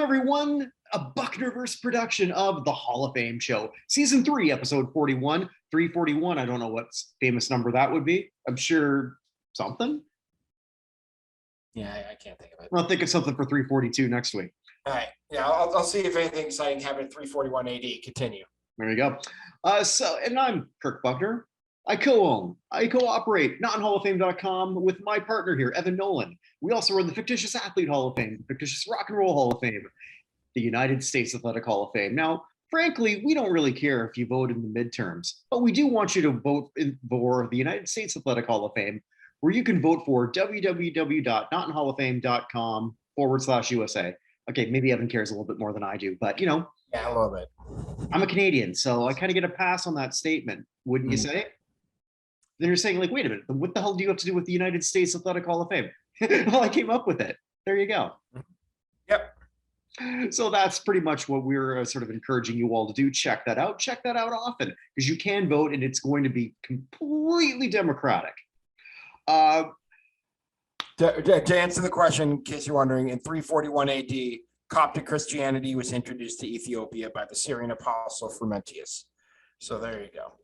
everyone. A Buchnerverse production of the Hall of Fame show, season 3, episode 41, 341. I don't know what famous number that would be. I'm sure something. Yeah, I can't think of it. I'll think of something for 342 next week. All right. Yeah, I'll see if anything exciting happened at 341 AD. Continue. There you go. And I'm Kirk Buchner. I co-own, I cooperate, notonhalloffame.com with my partner here, Evan Nolan. We also run the Fictitious Athlete Hall of Fame, the Fictitious Rock and Roll Hall of Fame, the United States Athletic Hall of Fame. Now, frankly, we don't really care if you vote in the midterms, but we do want you to vote for the United States Athletic Hall of Fame, where you can vote for www.notonhalloffame.com/USA. Okay, maybe Evan cares a little bit more than I do, but Yeah, a little bit. I'm a Canadian, so I kind of get a pass on that statement, wouldn't you say? Then you're saying, like, wait a minute, what the hell do you have to do with the United States Athletic Hall of Fame? Well, I came up with it. There you go. Yep. So that's pretty much what we're sort of encouraging you all to do. Check that out. Check that out often, because you can vote and it's going to be completely democratic. To answer the question, in case you're wondering, in 341 AD, Coptic Christianity was introduced to Ethiopia by the Syrian apostle Frumentius. So there you go.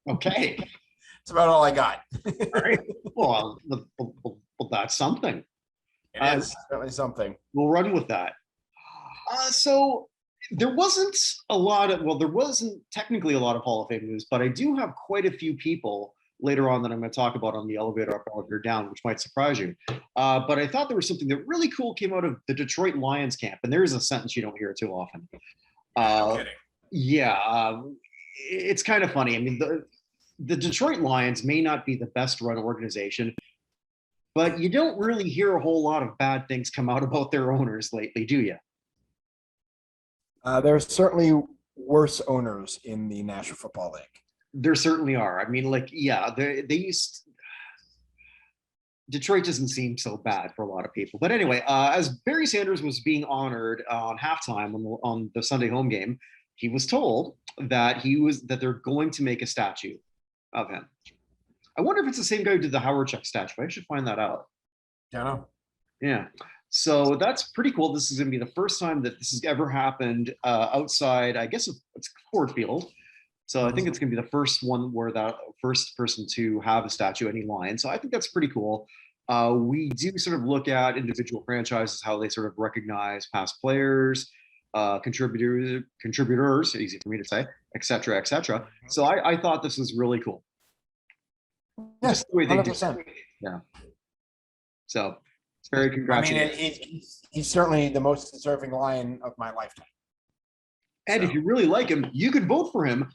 Okay. That's about all I got. All right. Well, that's something. It is certainly something. We'll run with that. So there wasn't technically a lot of Hall of Fame news, but I do have quite a few people later on that I'm going to talk about on the elevator up, elevator down, which might surprise you. But I thought there was something that really cool came out of the Detroit Lions camp, and there is a sentence you don't hear too often. No kidding. Yeah, it's kind of funny. I mean, the Detroit Lions may not be the best run organization, but you don't really hear a whole lot of bad things come out about their owners lately, do you? There's certainly worse owners in the National Football League. There certainly are. I mean, like, yeah, Detroit doesn't seem so bad for a lot of people. But anyway, as Barry Sanders was being honored on halftime on the Sunday home game, he was told that they're going to make a statue of him. I wonder if it's the same guy who did the Howard Chuck statue. I should find that out. I don't know. Yeah. So that's pretty cool. This is going to be the first time that this has ever happened outside, I guess it's Ford Field. So I think it's going to be the first one where that first person to have a statue, any Lion. So I think that's pretty cool. We do sort of look at individual franchises, how they sort of recognize past players, contributors, easy for me to say, et cetera, et cetera. So I thought this was really cool. Yes, the way they 100%. do it. Yeah. So it's very congratulations. I mean, he's certainly the most deserving Lion of my lifetime. And if you really like him, you can vote for him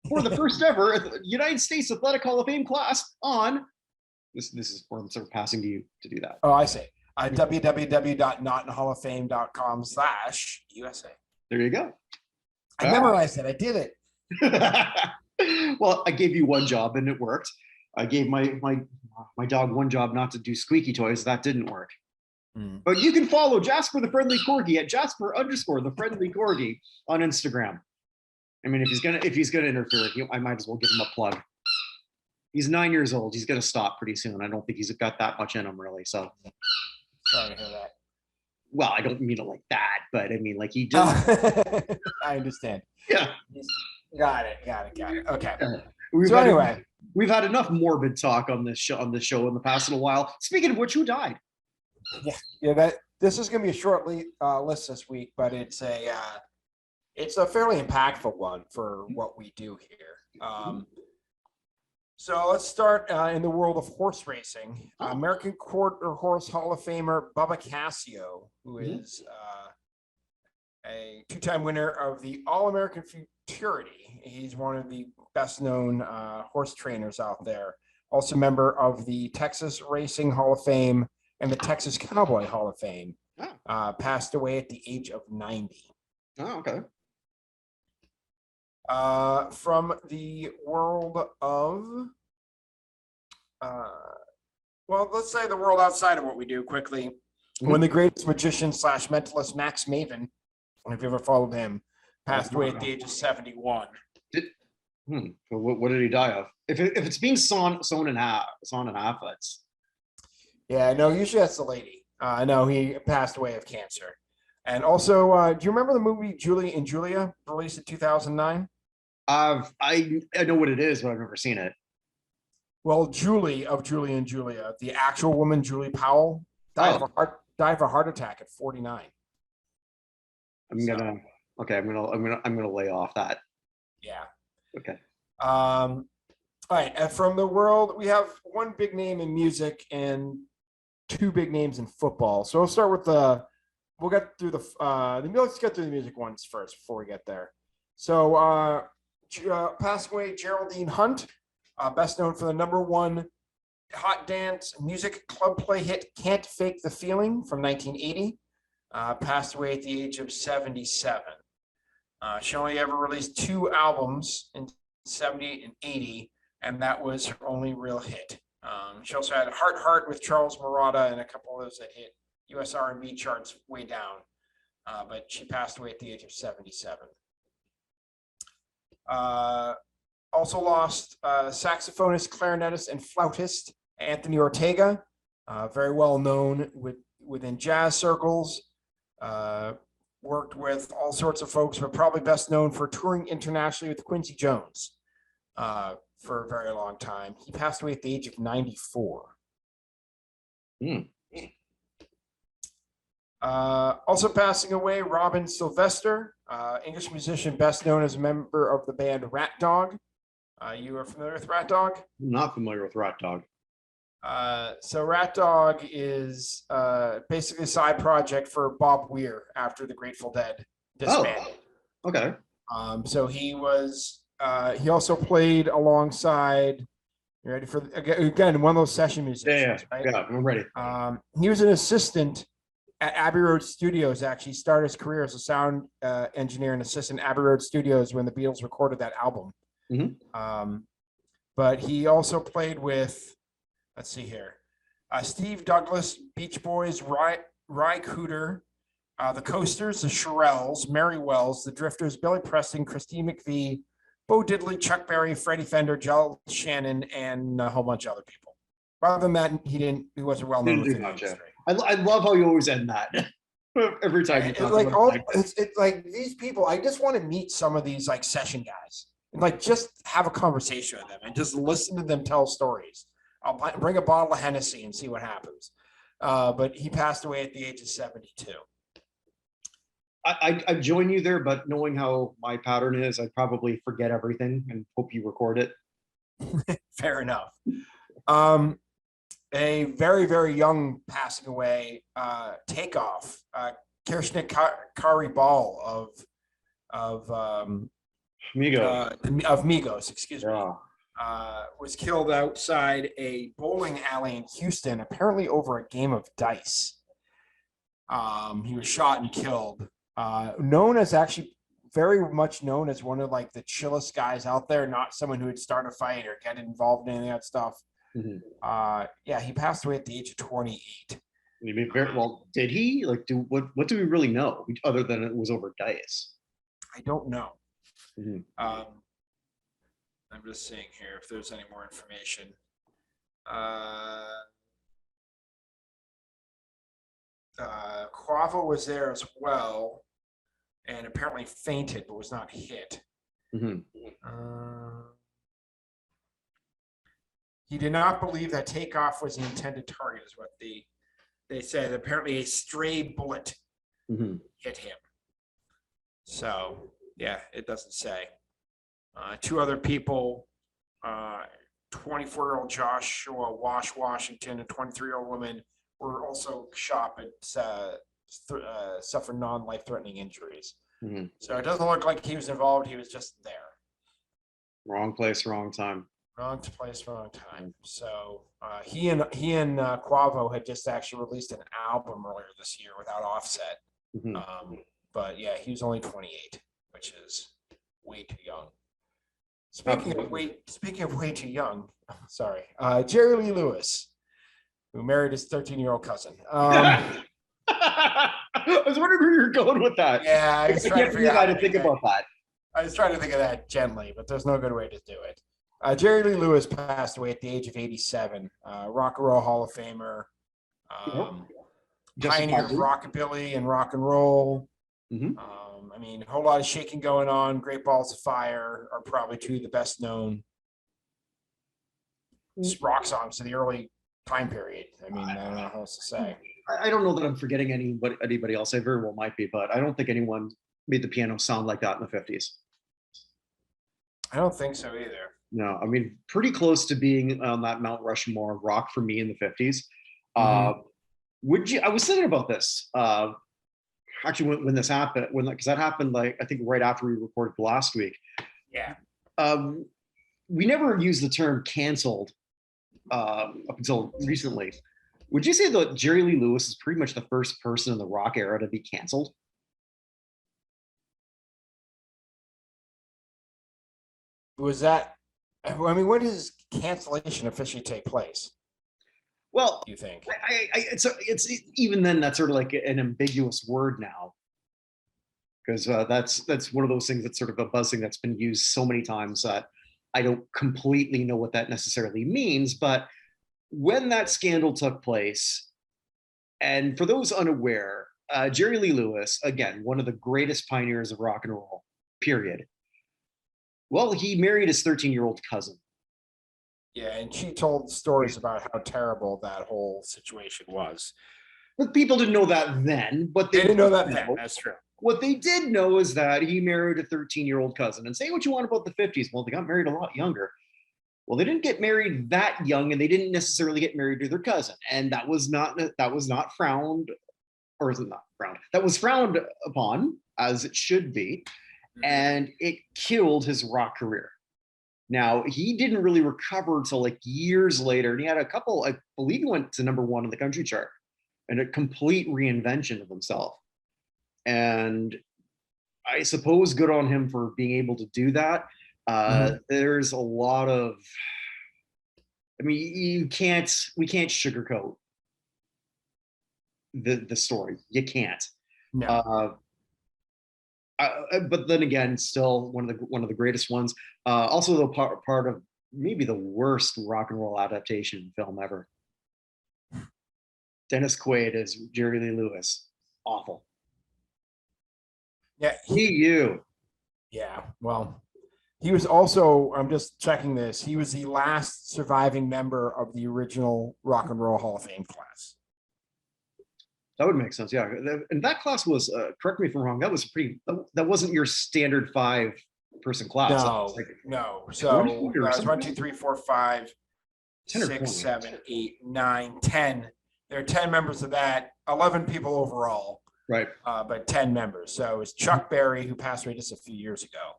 for the first ever United States Athletic Hall of Fame class on this is where I'm sort of passing to you to do that. Oh, I see. www.notonhalloffame.com/USA. There you go. I memorized it. I did it. Well, I gave you one job and it worked. I gave my dog one job not to do squeaky toys. That didn't work. But you can follow Jasper the Friendly Corgi at Jasper_the Friendly Corgi on Instagram. I mean, if he's gonna interfere, I might as well give him a plug. He's 9 years old. He's gonna stop pretty soon. I don't think he's got that much in him, really. So Sorry to hear that. Well, I don't mean it like that, but I mean like he does. I understand. Yeah. Got it. Okay. We've had enough morbid talk on this show in the past little while. Speaking of which, who died? Yeah. This is going to be a short list this week, but it's a fairly impactful one for what we do here. So let's start in the world of horse racing. American Quarter Horse Hall of Famer Bubba Cassio, who is a two-time winner of the All-American Futurity. He's one of the best-known horse trainers out there. Also a member of the Texas Racing Hall of Fame and the Texas Cowboy Hall of Fame. Passed away at the age of 90. Oh, okay. From the world of, let's say the world outside of what we do quickly. One of the greatest magician / mentalist, Max Maven, if you ever followed him, passed away at the age of 71. What did he die of? If it's being sawn in half, that's. Yeah, no, usually that's the lady. No, he passed away of cancer. And also, do you remember the movie Julie and Julia, released in 2009? I know what it is, but I've never seen it. Well, Julie of Julie and Julia, the actual woman, Julie Powell, died Oh, of a heart attack at 49. I'm So, gonna okay. I'm gonna lay off that. yeah. Okay. All right. And from the world, we have one big name in music and two big names in football. So we'll start with we'll get through let's get through the music ones first before we get there. So passed away Geraldine Hunt, best known for the #1 hot dance music club play hit Can't Fake the Feeling from 1980. Passed away at the age of 77. She only ever released 2 albums in 70 and 80, and that was her only real hit. She also had Heart Heart with Charles Murata and a couple of those that hit US R&B charts way down, but she passed away at the age of 77. Also lost saxophonist, clarinetist, and flautist Anthony Ortega, very well known within jazz circles. Worked with all sorts of folks, but probably best known for touring internationally with Quincy Jones for a very long time. He passed away at the age of 94. Also passing away, Robin Sylvester, English musician best known as a member of the band Rat Dog. You are familiar with Rat Dog? I'm not familiar with Rat Dog. So Rat Dog is basically a side project for Bob Weir after the Grateful Dead disbanded. Okay. So he also played alongside, you ready for, again, one of those session musicians, right? Yeah, I'm ready. He was an assistant at Abbey Road Studios, actually started his career as a sound engineer and assistant at Abbey Road Studios when the Beatles recorded that album. But he also played with, let's see here, Steve Douglas, Beach Boys, Ry Cooder, the Coasters, the Shirelles, Mary Wells, the Drifters, Billy Preston, Christine McVie, Bo Diddley, Chuck Berry, Freddie Fender, Joel Shannon, and a whole bunch of other people. Rather than that, he wasn't well known within the industry. I love how you always end that every time. It's like these people. I just want to meet some of these like session guys and like just have a conversation with them and just listen to them tell stories. I'll bring a bottle of Hennessy and see what happens. But he passed away at the age of 72. I join you there, but knowing how my pattern is, I probably forget everything and hope you record it. Fair enough. A very, very young passing away, Takeoff, Kirshnik Kari Ball of Migos, excuse me, was killed outside a bowling alley in Houston, apparently over a game of dice. He was shot and killed. Known as actually very much known as one of like the chillest guys out there, not someone who would start a fight or get involved in any of that stuff. Yeah, he passed away at the age of 28. You mean very well? Did he like do what do we really know other than it was over dice? I don't know. I'm just seeing here if there's any more information. Quavo was there as well, and apparently fainted but was not hit. He did not believe that Takeoff was the intended target, is what they said. Apparently, a stray bullet hit him. So, yeah, it doesn't say. 2 other people, 24-year-old Joshua Wash Washington, a 23-year-old woman, were also shot but suffered non-life-threatening injuries. So it doesn't look like he was involved. He was just there. Wrong place, wrong time. Wrong place, wrong time. So he and Quavo had just actually released an album earlier this year without Offset. But yeah, he was only 28, which is way too young. Speaking of way too young, sorry, Jerry Lee Lewis, who married his 13-year-old cousin. I was wondering where you're going with that. Yeah, I was trying to figure out how to think about that. I was trying to think of that gently, but there's no good way to do it. Jerry Lee Lewis passed away at the age of 87. Rock and Roll Hall of Famer. pioneer of rockabilly and rock and roll. Mhm. I mean, a whole lot of shaking going on. Great Balls of Fire are probably two of the best known rock songs to the early time period. I mean, I don't know how else to say. I don't know that I'm forgetting anybody else. I very well might be, but I don't think anyone made the piano sound like that in the 50s. I don't think so either. No, I mean, pretty close to being on that Mount Rushmore rock for me in the 50s. Would you? I was thinking about this actually when this happened, because that happened like I think right after we recorded last week. Yeah. We never used the term canceled up until recently. Would you say that Jerry Lee Lewis is pretty much the first person in the rock era to be canceled? Was that? I mean, when does cancellation officially take place? Well, do you think? It's even then that's sort of like an ambiguous word now, because that's one of those things that's sort of a buzzing that's been used so many times that I don't completely know what that necessarily means. But when that scandal took place, and for those unaware, Jerry Lee Lewis, again, one of the greatest pioneers of rock and roll, period. Well, he married his 13-year-old cousin. Yeah, and she told stories about how terrible that whole situation was. But people didn't know that then. But they didn't know that then. That's true. What they did know is that he married a 13-year-old cousin. And say what you want about the 50s. Well, they got married a lot younger. Well, they didn't get married that young, and they didn't necessarily get married to their cousin. And that was not frowned, or is it not frowned? That was frowned upon, as it should be. And it killed his rock career. Now, he didn't really recover until like years later. And he had a couple, I believe he went to #1 on the country chart, and a complete reinvention of himself. And I suppose good on him for being able to do that. There's a lot of, I mean, we can't sugarcoat the story. You can't. No. But then again, still one of the greatest ones. Also, the part of maybe the worst rock and roll adaptation film ever. Dennis Quaid as Jerry Lee Lewis. Awful. Yeah. Yeah. Well, he was also, I'm just checking this, he was the last surviving member of the original Rock and Roll Hall of Fame class. That would make sense, yeah. And that class was, correct me if I'm wrong, that wasn't your standard 5-person class. No. So it was 1, 2, 3, 4, 5, 6, 7, 8, 9, 10. There are 10 members of that, 11 people overall. Right. But 10 members. So it's Chuck Berry, who passed away just a few years ago.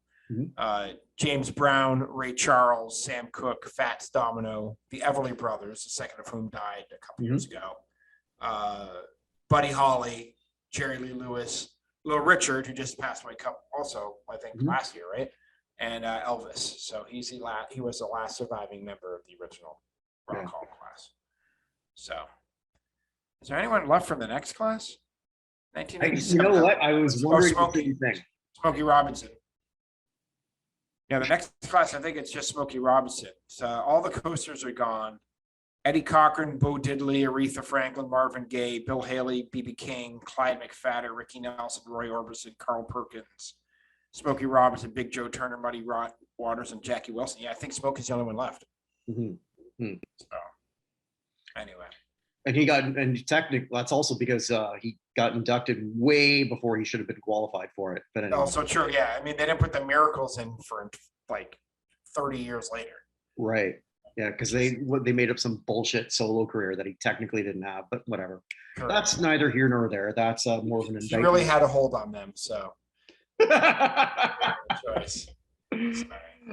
James Brown, Ray Charles, Sam Cooke, Fats Domino, the Everly Brothers, the second of whom died a couple years ago. Buddy Holly, Jerry Lee Lewis, Little Richard, who just passed away also, I think, last year, right? And Elvis. So he was the last surviving member of the original Rock Hall class. So, is there anyone left from the next class? 1987. You know what? I was wondering the same thing. Smokey Robinson. Yeah, the next class, I think it's just Smokey Robinson. So all the coasters are gone. Eddie Cochran, Bo Diddley, Aretha Franklin, Marvin Gaye, Bill Haley, B.B. King, Clyde McPhatter, Ricky Nelson, Roy Orbison, Carl Perkins, Smokey Robinson, Big Joe Turner, Muddy Waters, and Jackie Wilson. Yeah, I think Smokey's the only one left. So, anyway. And technically, that's also because he got inducted way before he should have been qualified for it. But anyway. Also true, yeah. I mean, they didn't put the Miracles in for like 30 years later. Right. Yeah, because they made up some bullshit solo career that he technically didn't have, but whatever. Correct. That's neither here nor there. That's more of an indictment. He really had a hold on them, so. Choice.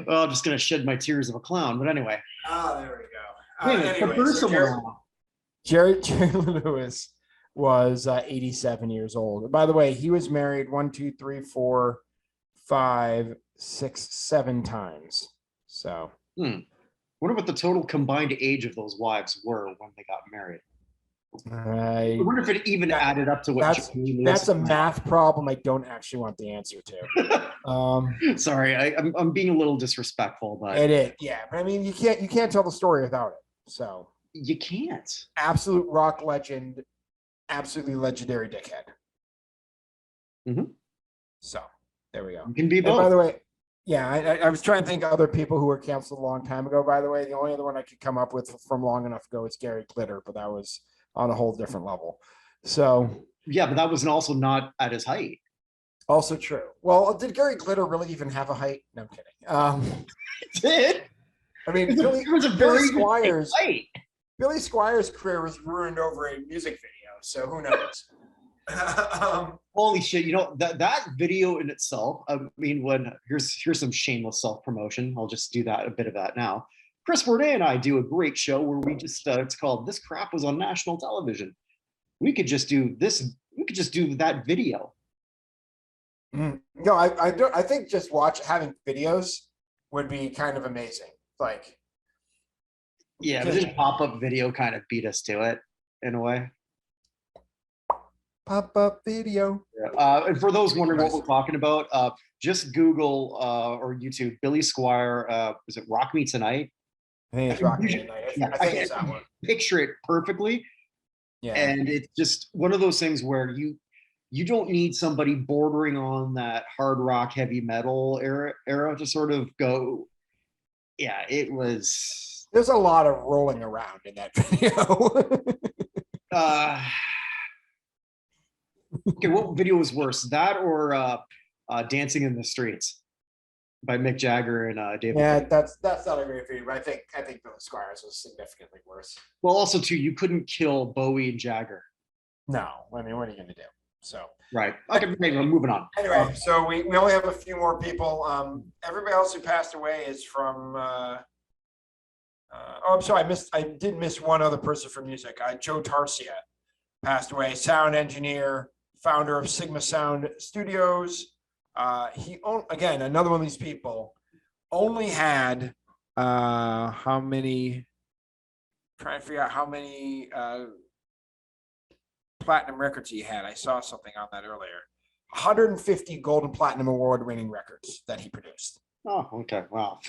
Well, I'm just gonna shed my tears of a clown, but anyway. Oh, there we go. Anyway, so Jerry Lewis was 87 years old. By the way, he was married 1, 2, 3, 4, 5, 6, 7 times. So. Wonder what the total combined age of those wives were when they got married. I wonder if it even added up to what. That's a math problem I don't actually want the answer to. Sorry, I'm being a little disrespectful, but it is. Yeah, but I mean, you can't tell the story without it. So you can't. Absolute rock legend, absolutely legendary dickhead. Mhm. So there we go. You can be And by both. the way, yeah, I was trying to think of other people who were canceled a long time ago. By the way, the only other one I could come up with from long enough ago is Gary Glitter, but that was on a whole different level. So Yeah, but that was also not at his height. also true. Well, did Gary Glitter really even have a height? No, I'm kidding. It did. I mean, It was a Billy very big Squires. height. Billy Squires' career was ruined over a music video, so who knows? Holy shit! You know that video in itself. I mean, when here's some shameless self promotion. I'll just do that a bit of that now. Chris Bourdain and I do a great show where we just it's called "This Crap Was on National Television." We could just do this. We could just do that video. No, I think just having videos would be kind of amazing. Like, Yeah, but this pop up video kind of beat us to it in a way. Pop-up video. And for those wondering what we're talking about, just Google or YouTube Billy Squire. Was it Rock Me Tonight? I think it's Rock Me Tonight. Yeah, I think it's that one. Picture it perfectly. Yeah. And it's just one of those things where you don't need somebody bordering on that hard rock heavy metal era to sort of go. Yeah, it was. There's a lot of rolling around in that video. Okay, what video was worse, that or "Dancing in the Streets" by Mick Jagger and David? Yeah, that's not a great video, but I think Billy Squires was significantly worse. Well, also too, you couldn't kill Bowie and Jagger. No, I mean, what are you going to do? So right. Okay, maybe we're moving on. Anyway, so we only have a few more people. Everybody else who passed away is from. Oh, I'm sorry, I did miss one other person from music. Joe Tarsia passed away, sound engineer, founder of Sigma Sound Studios. Again, another one of these people only had how many? Trying to figure out how many platinum records he had. I saw something on that earlier. 150 gold and platinum award winning records that he produced. Oh, okay. Wow.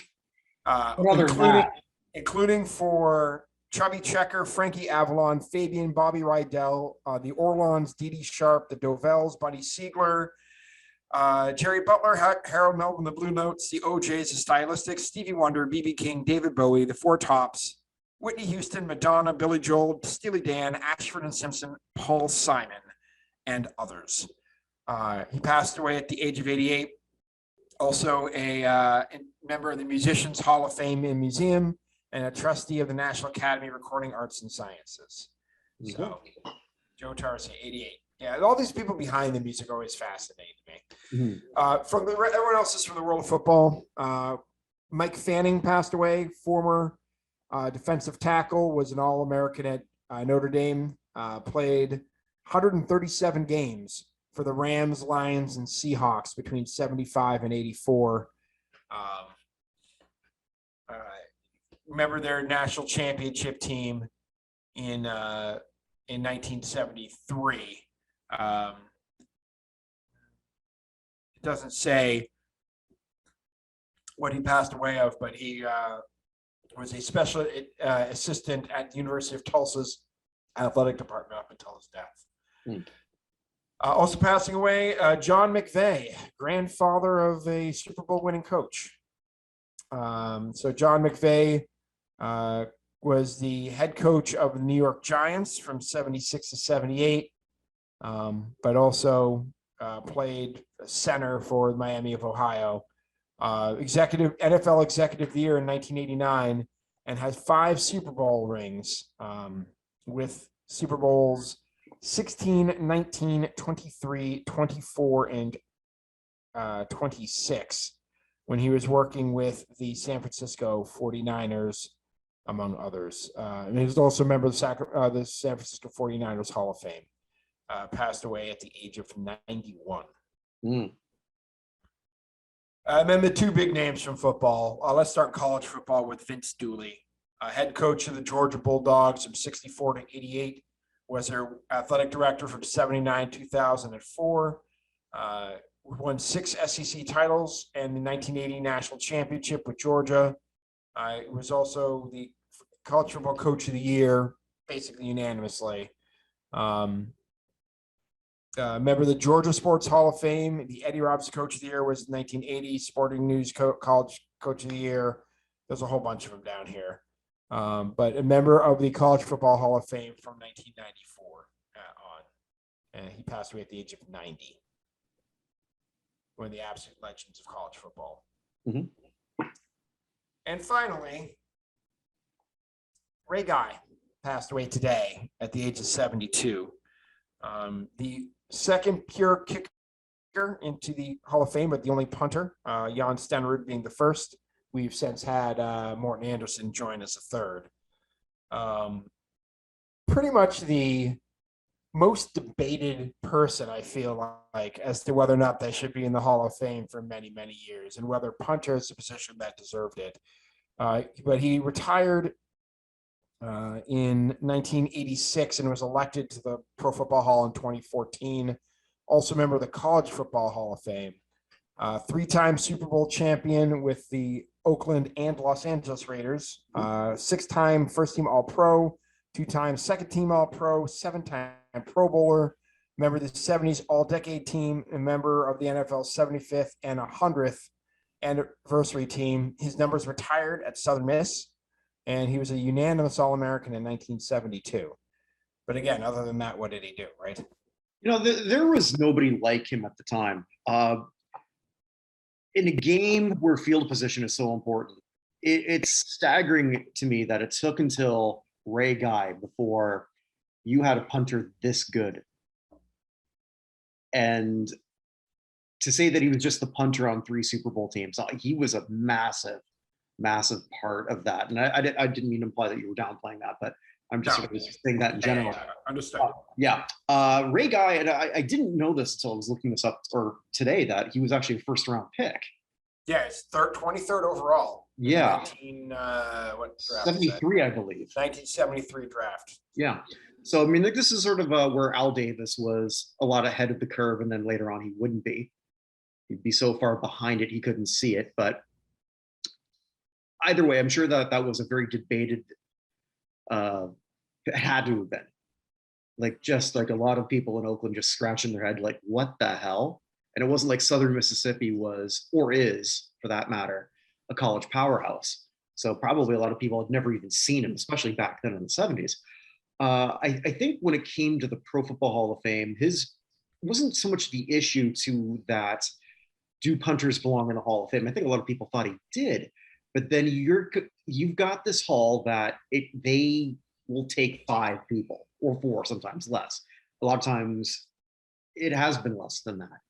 Including for Chubby Checker, Frankie Avalon, Fabian, Bobby Rydell, the Orlons, Dee Dee Sharp, the Dovells, Buddy Siegler, Jerry Butler, Harold Melvin, the Blue Notes, the OJs, the Stylistics, Stevie Wonder, B.B. King, David Bowie, the Four Tops, Whitney Houston, Madonna, Billy Joel, Steely Dan, Ashford and Simpson, Paul Simon, and others. He passed away at the age of 88. Also a member of the Musicians Hall of Fame and Museum, and a trustee of the National Academy of Recording Arts and Sciences. So, Joe Tarsi, 88. Yeah, all these people behind the music always fascinate me. Everyone else is from the world of football. Mike Fanning passed away, former defensive tackle, was an All-American at Notre Dame, played 137 games for the Rams, Lions, and Seahawks between 75 and 84. Remember their national championship team in 1973. It doesn't say what he passed away of, but he was a special assistant at the University of Tulsa's athletic department up until his death. Also passing away, John McVay, grandfather of a Super Bowl winning coach. So John McVay was the head coach of the New York Giants from 76 to 78, but also played center for Miami of Ohio. NFL Executive of the Year in 1989, and has 5 Super Bowl rings with Super Bowls 16, 19, 23, 24, and 26 when he was working with the San Francisco 49ers, among others. And he was also a member of the San Francisco 49ers Hall of Fame. Passed away at the age of 91. And then the two big names from football. Let's start college football with Vince Dooley, head coach of the Georgia Bulldogs from 64 to 88, was their athletic director from 79 to 2004, won 6 SEC titles and the 1980 national championship with Georgia. Was also the college football coach of the year, basically unanimously. Member of the Georgia Sports Hall of Fame. The Eddie Robson Coach of the Year was 1980. Sporting News College Coach of the Year. There's a whole bunch of them down here. But a member of the College Football Hall of Fame from 1994 on. And he passed away at the age of 90. One of the absolute legends of college football. Mm-hmm. And finally, Ray Guy passed away today at the age of 72. The second pure kicker into the Hall of Fame, but the only punter, Jan Stenerud being the first. We've since had Morton Anderson join as a third. Pretty much the most debated person, I feel like, as to whether or not they should be in the Hall of Fame for many, many years, and whether punter is a position that deserved it. But he retired in 1986 and was elected to the Pro Football Hall in 2014. Also a member of the College Football Hall of Fame. Three-time Super Bowl champion with the Oakland and Los Angeles Raiders. Six-time first-team All-Pro, two-time second-team All-Pro, seven-time Pro Bowler, member of the 70s All-Decade Team, and member of the NFL's 75th and 100th anniversary team. His numbers retired at Southern Miss, and he was a unanimous All-American in 1972. But again, other than that, what did he do, right? You know, there was nobody like him at the time. In a game where field position is so important, it's staggering to me that it took until Ray Guy before you had a punter this good. And to say that he was just the punter on 3 Super Bowl teams, he was a massive, massive part of that. And I didn't mean to imply that you were downplaying that, but I'm just sort of saying that in general. Understood. Ray Guy, and I didn't know this until I was looking this up today, that he was actually a first-round pick. Yeah, it's 23rd overall. Yeah. What draft 73, I believe. 1973 draft. Yeah. So, I mean, like, this is sort of where Al Davis was a lot ahead of the curve, and then later on he wouldn't be. He'd be so far behind it he couldn't see it. But either way, I'm sure that was a very debated, it had to have been. Like, just like a lot of people in Oakland just scratching their head like, what the hell? And it wasn't like Southern Mississippi was, or is, for that matter, a college powerhouse. So probably a lot of people had never even seen him, especially back then in the 70s. I think when it came to the Pro Football Hall of Fame, his wasn't so much the issue to that, do punters belong in the Hall of Fame? I think a lot of people thought he did. But then you've got this hall that they will take 5 people or 4, sometimes less. A lot of times it has been less than that.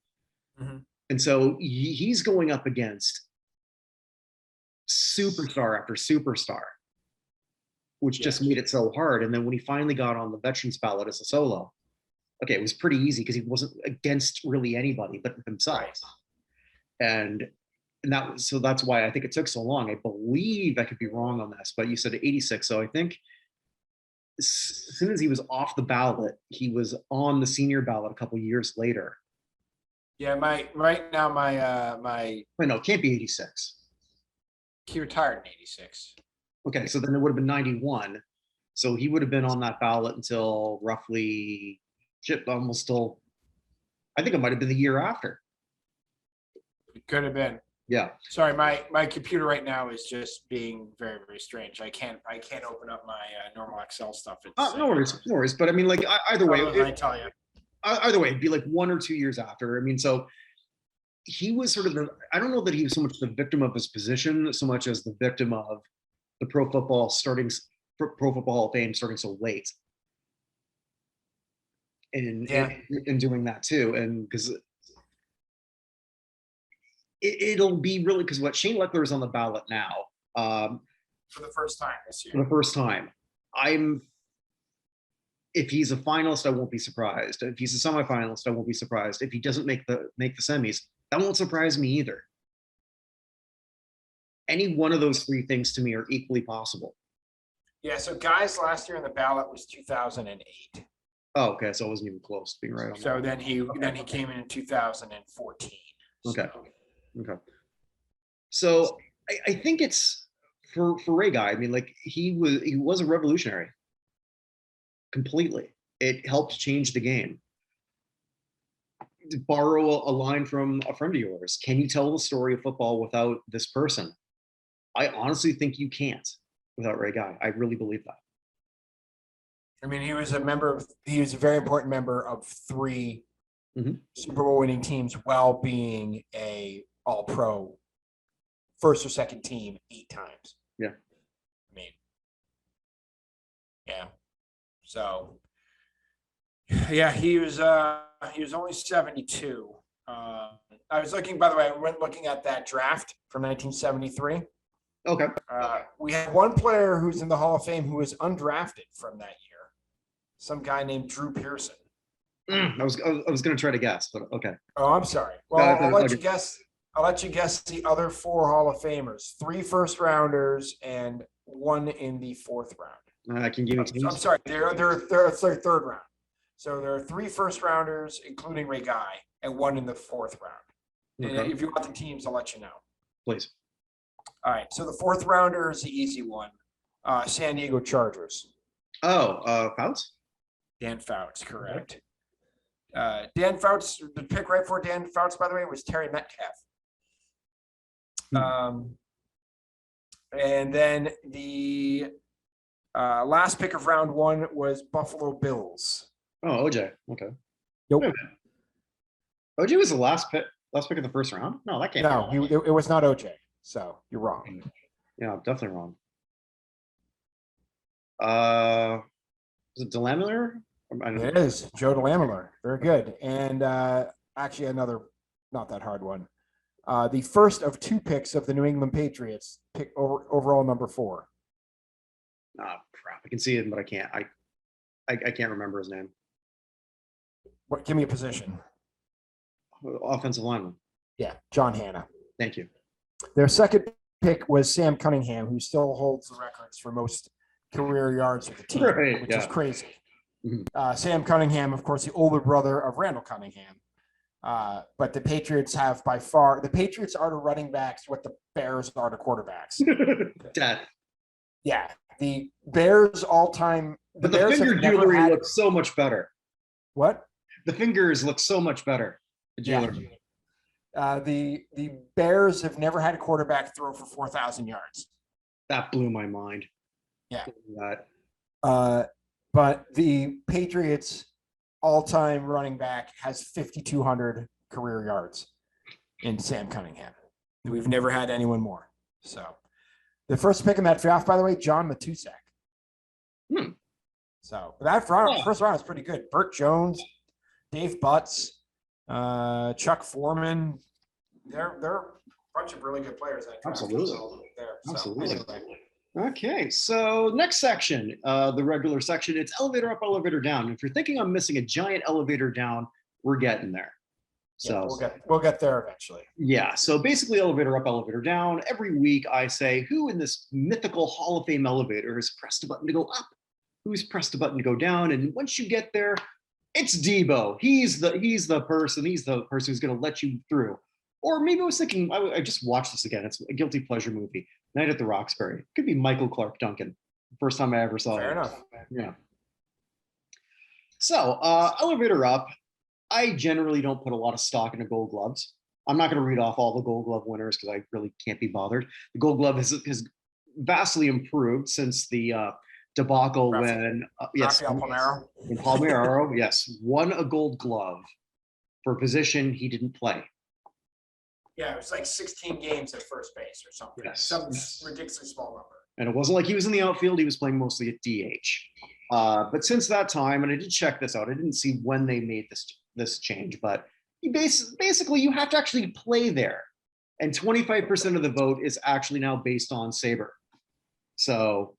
Mm-hmm. And so he's going up against superstar after superstar, which just made it so hard. And then when he finally got on the veterans ballot as a solo, okay, it was pretty easy because he wasn't against really anybody but himself. Right. And that's why I think it took so long. I believe I could be wrong on this, but you said 86. So I think as soon as he was off the ballot, he was on the senior ballot a couple years later. Yeah, right now my Wait, no, it can't be 86. He retired in 86. Okay, so then it would have been 91. So he would have been on that ballot until roughly almost till, I think it might have been the year after. It could have been. Yeah. Sorry, my computer right now is just being very, very strange. I can't open up my normal Excel stuff. No worries. But I mean, like, either way, I tell you. Either way, it'd be like 1 or 2 years after. I mean, so he was sort of I don't know that he was so much the victim of his position so much as the victim of the Pro Football Hall of Fame starting so late. And doing that too. And because it'll be really, because what Shane Leckler is on the ballot now. For the first time this year. For the first time. If he's a finalist, I won't be surprised. If he's a semifinalist, I won't be surprised. If he doesn't make the semis, that won't surprise me either. Any one of those 3 things to me are equally possible. Yeah, so guys last year on the ballot was 2008. Oh, okay, so I wasn't even close to being right on that. So then he came in 2014. Okay. So I think it's for Ray Guy. I mean, like, he was a revolutionary. Completely. It helped change the game. borrow a line from a friend of yours. Can you tell the story of football without this person? I honestly think you can't without Ray Guy. I really believe that. I mean, he was a very important member of 3 Super Bowl winning teams while being a all-pro first or second team 8 times. Yeah. I mean, yeah. So, yeah, he was only 72. I was looking, by the way, I went looking at that draft from 1973. Okay. We had one player who's in the Hall of Fame who was undrafted from that year. Some guy named Drew Pearson. I was going to try to guess, but okay. Oh, I'm sorry. Well, I'll let you guess. I'll let you guess the other 4 Hall of Famers: 3 first rounders and 1 in the 4th round. I can give you teams. I'm sorry. They're third round. So there are 3 first rounders, including Ray Guy, and 1 in the 4th round. Okay. And if you want the teams, I'll let you know. Please. All right. So the 4th rounder is the easy one. San Diego Chargers. Oh, Fouts? Dan Fouts, correct. Dan Fouts, the pick right for Dan Fouts, by the way, was Terry Metcalf. And then the last pick of round 1 was Buffalo Bills. Oh, OJ. Okay. Nope. OJ was the last pick of the first round? No, that can't be. No, it was not OJ. So you're wrong. Yeah, definitely wrong. Is it Delamere? It is Joe DeLamielleure. Very good. And actually another not that hard one. The first of 2 picks of the New England Patriots, pick overall number 4. Oh, crap. I can see it, but I can't. I can't remember his name. What? Give me a position. Offensive lineman. Yeah, John Hanna. Thank you. Their second pick was Sam Cunningham, who still holds the records for most career yards with the team, which is crazy. Sam Cunningham, of course, the older brother of Randall Cunningham. But the Patriots are to running backs what the Bears are to quarterbacks. Death. Yeah. The Bears all-time. But the finger jewelry looks so much better. What? The fingers look so much better. The Bears have never had a quarterback throw for 4,000 yards. That blew my mind. Yeah. But the Patriots all-time running back has 5,200 career yards in Sam Cunningham. We've never had anyone more. So the first pick in that draft, by the way, John Matusek. So that first round is pretty good. Burt Jones, Dave Butts, Chuck Foreman. They're a bunch of really good players. Absolutely. Absolutely. Anyway. Okay, so next section, the regular section, it's elevator up, elevator down. If you're thinking I'm missing a giant elevator down, we're getting there. So yeah, we'll get there eventually. Yeah, so basically elevator up, elevator down. Every week I say, who in this mythical Hall of Fame elevator has pressed a button to go up? Who's pressed a button to go down? And once you get there, it's Debo. He's the person who's going to let you through. Or maybe I was thinking, I just watched this again. It's a guilty pleasure movie. Night at the Roxbury. It could be Michael Clark Duncan. First time I ever saw it. Fair enough. Yeah. So elevator up. I generally don't put a lot of stock into Gold Gloves. I'm not going to read off all the Gold Glove winners because I really can't be bothered. The Gold Glove has vastly improved since the debacle when Palmeiro, yes, won a Gold Glove for a position he didn't play. Yeah, it was like 16 games at first base or something. Yes. Some ridiculously small number. And it wasn't like he was in the outfield. He was playing mostly at DH. But since that time, and I did check this out, I didn't see when they made this change, but you basically you have to actually play there. And 25% of the vote is actually now based on Sabre. So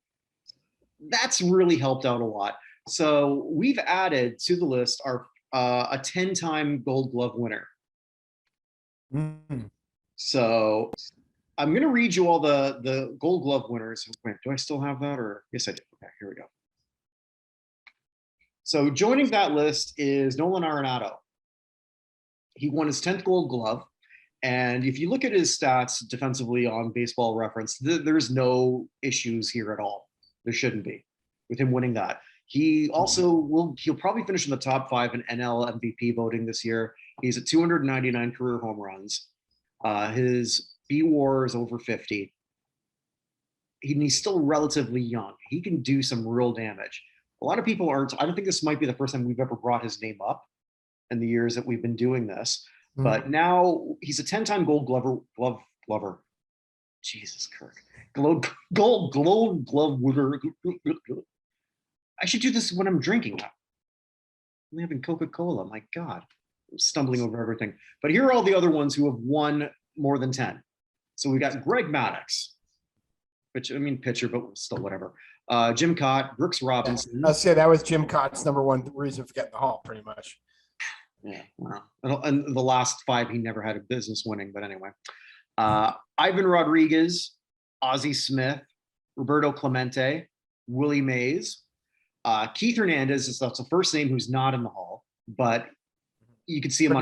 that's really helped out a lot. So we've added to the list our a 10-time Gold Glove winner. So I'm going to read you all the Gold Glove winners. Wait, do I still have that? Or yes, I do. Okay, here we go. So joining that list is Nolan Arenado. He won his 10th Gold Glove. And if you look at his stats defensively on Baseball Reference, there's no issues here at all. There shouldn't be with him winning that. He also he'll probably finish in the top 5 in NL MVP voting this year. He's at 299 career home runs. His B-WAR is over 50. He's still relatively young. He can do some real damage. A lot of people aren't. I don't think this might be the first time we've ever brought his name up in the years that we've been doing this. But now he's a 10-time Gold Glover. Jesus, Kirk. Gold Glove winner. I should do this when I'm drinking. I'm only having Coca-Cola. My God, I'm stumbling over everything. But here are all the other ones who have won more than 10. So we got Greg Maddux, pitcher, but still whatever. Jim Cott, Brooks Robinson. I'll say that was Jim Cott's number one reason for getting the Hall, pretty much. Yeah, well, and the last 5 he never had a business winning, but anyway. Ivan Rodriguez, Ozzie Smith, Roberto Clemente, Willie Mays, Keith Hernandez. That's the first name who's not in the Hall, but you can see him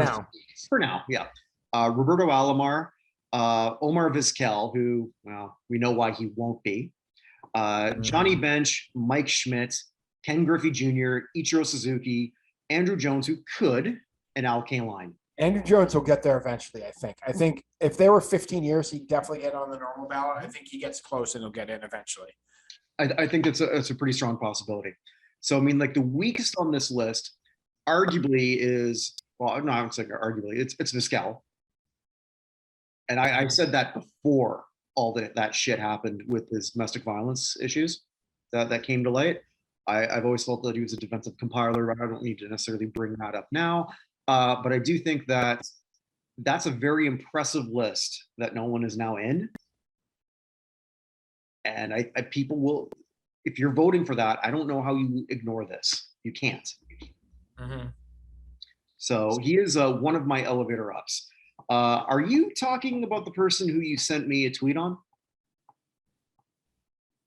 for now. Yeah. Roberto Alomar, Omar Vizquel, who, well, we know why he won't be. Johnny Bench, Mike Schmidt, Ken Griffey Jr., Ichiro Suzuki, Andrew Jones, who could, and Al Kaline. Andrew Jones will get there eventually, I think. I think if they were 15 years, he'd definitely get on the normal ballot. I think he gets close and he'll get in eventually. I think it's a pretty strong possibility. So, I mean, like the weakest on this list, arguably is, well, no, I would say arguably, it's Vizquel. And I said that before all that shit happened with his domestic violence issues that came to light. I've always felt that he was a defensive compiler. I don't need to necessarily bring that up now. But I do think that that's a very impressive list that Nolan is now in. And I people will, if you're voting for that, I don't know how you ignore this. You can't. So he is one of my elevator ups. Are you talking about the person who you sent me a tweet on?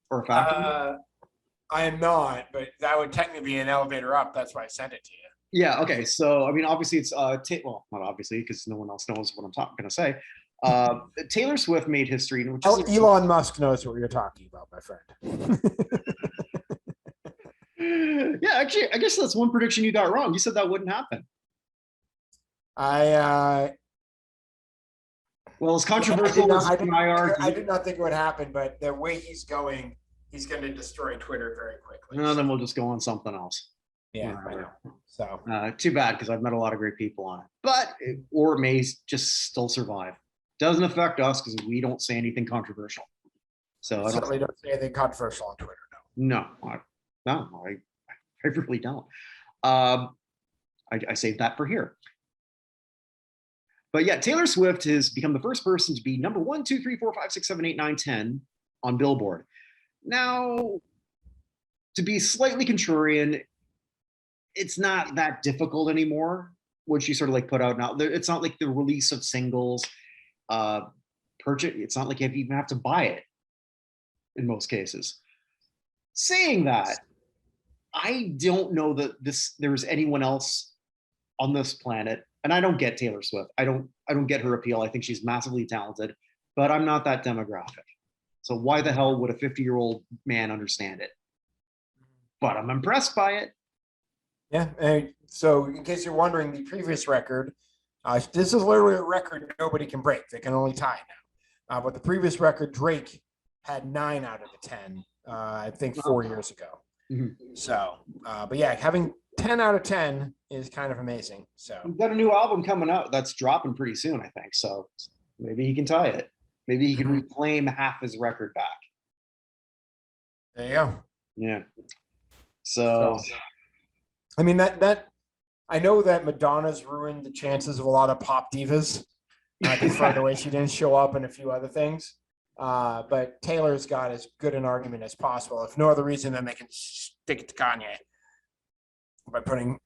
Or a fact? I am not, but that would technically be an elevator up. That's why I sent it to you. Yeah. Okay. So, I mean, obviously it's well, not obviously, because no one else knows what I'm going to say. Taylor Swift made history. Which is Elon Musk knows what you're talking about, my friend. Yeah, actually, I guess that's one prediction you got wrong. You said that wouldn't happen. Well, it's controversial. I did not think it would happen, but the way he's going, he's going to destroy Twitter very quickly. No, then we'll just go on something else. Yeah, I know. So too bad, because I've met a lot of great people on it. But or it may just still survive. Doesn't affect us because we don't say anything controversial. So I certainly don't say anything controversial on Twitter. No, I really don't. I saved that for here. But yeah, Taylor Swift has become the first person to be number 1, 2, 3, 4, 5, 6, 7, 8, 9, 10 on Billboard. Now, to be slightly contrarian, it's not that difficult anymore. What she sort of like put out now, it's not like the release of singles, purchase. It's not like you even have to buy it in most cases. Saying that, I don't know that there's anyone else on this planet, and I don't get Taylor Swift. I don't get her appeal. I think she's massively talented, but I'm not that demographic. So why the hell would a 50-year-old man understand it? But I'm impressed by it. Yeah. So in case you're wondering, the previous record, this is literally a record nobody can break. They can only tie now. But the previous record, Drake had 9 out of the 10, I think 4 years ago. So, but yeah, having 10 out of 10 is kind of amazing. So we've got a new album coming out that's dropping pretty soon, I think. So maybe he can tie it. Maybe he can reclaim half his record back. There you go. Yeah. So I mean, that I know that Madonna's ruined the chances of a lot of pop divas. For the way she didn't show up and a few other things. But Taylor's got as good an argument as possible. If no other reason than they can stick it to Kanye by putting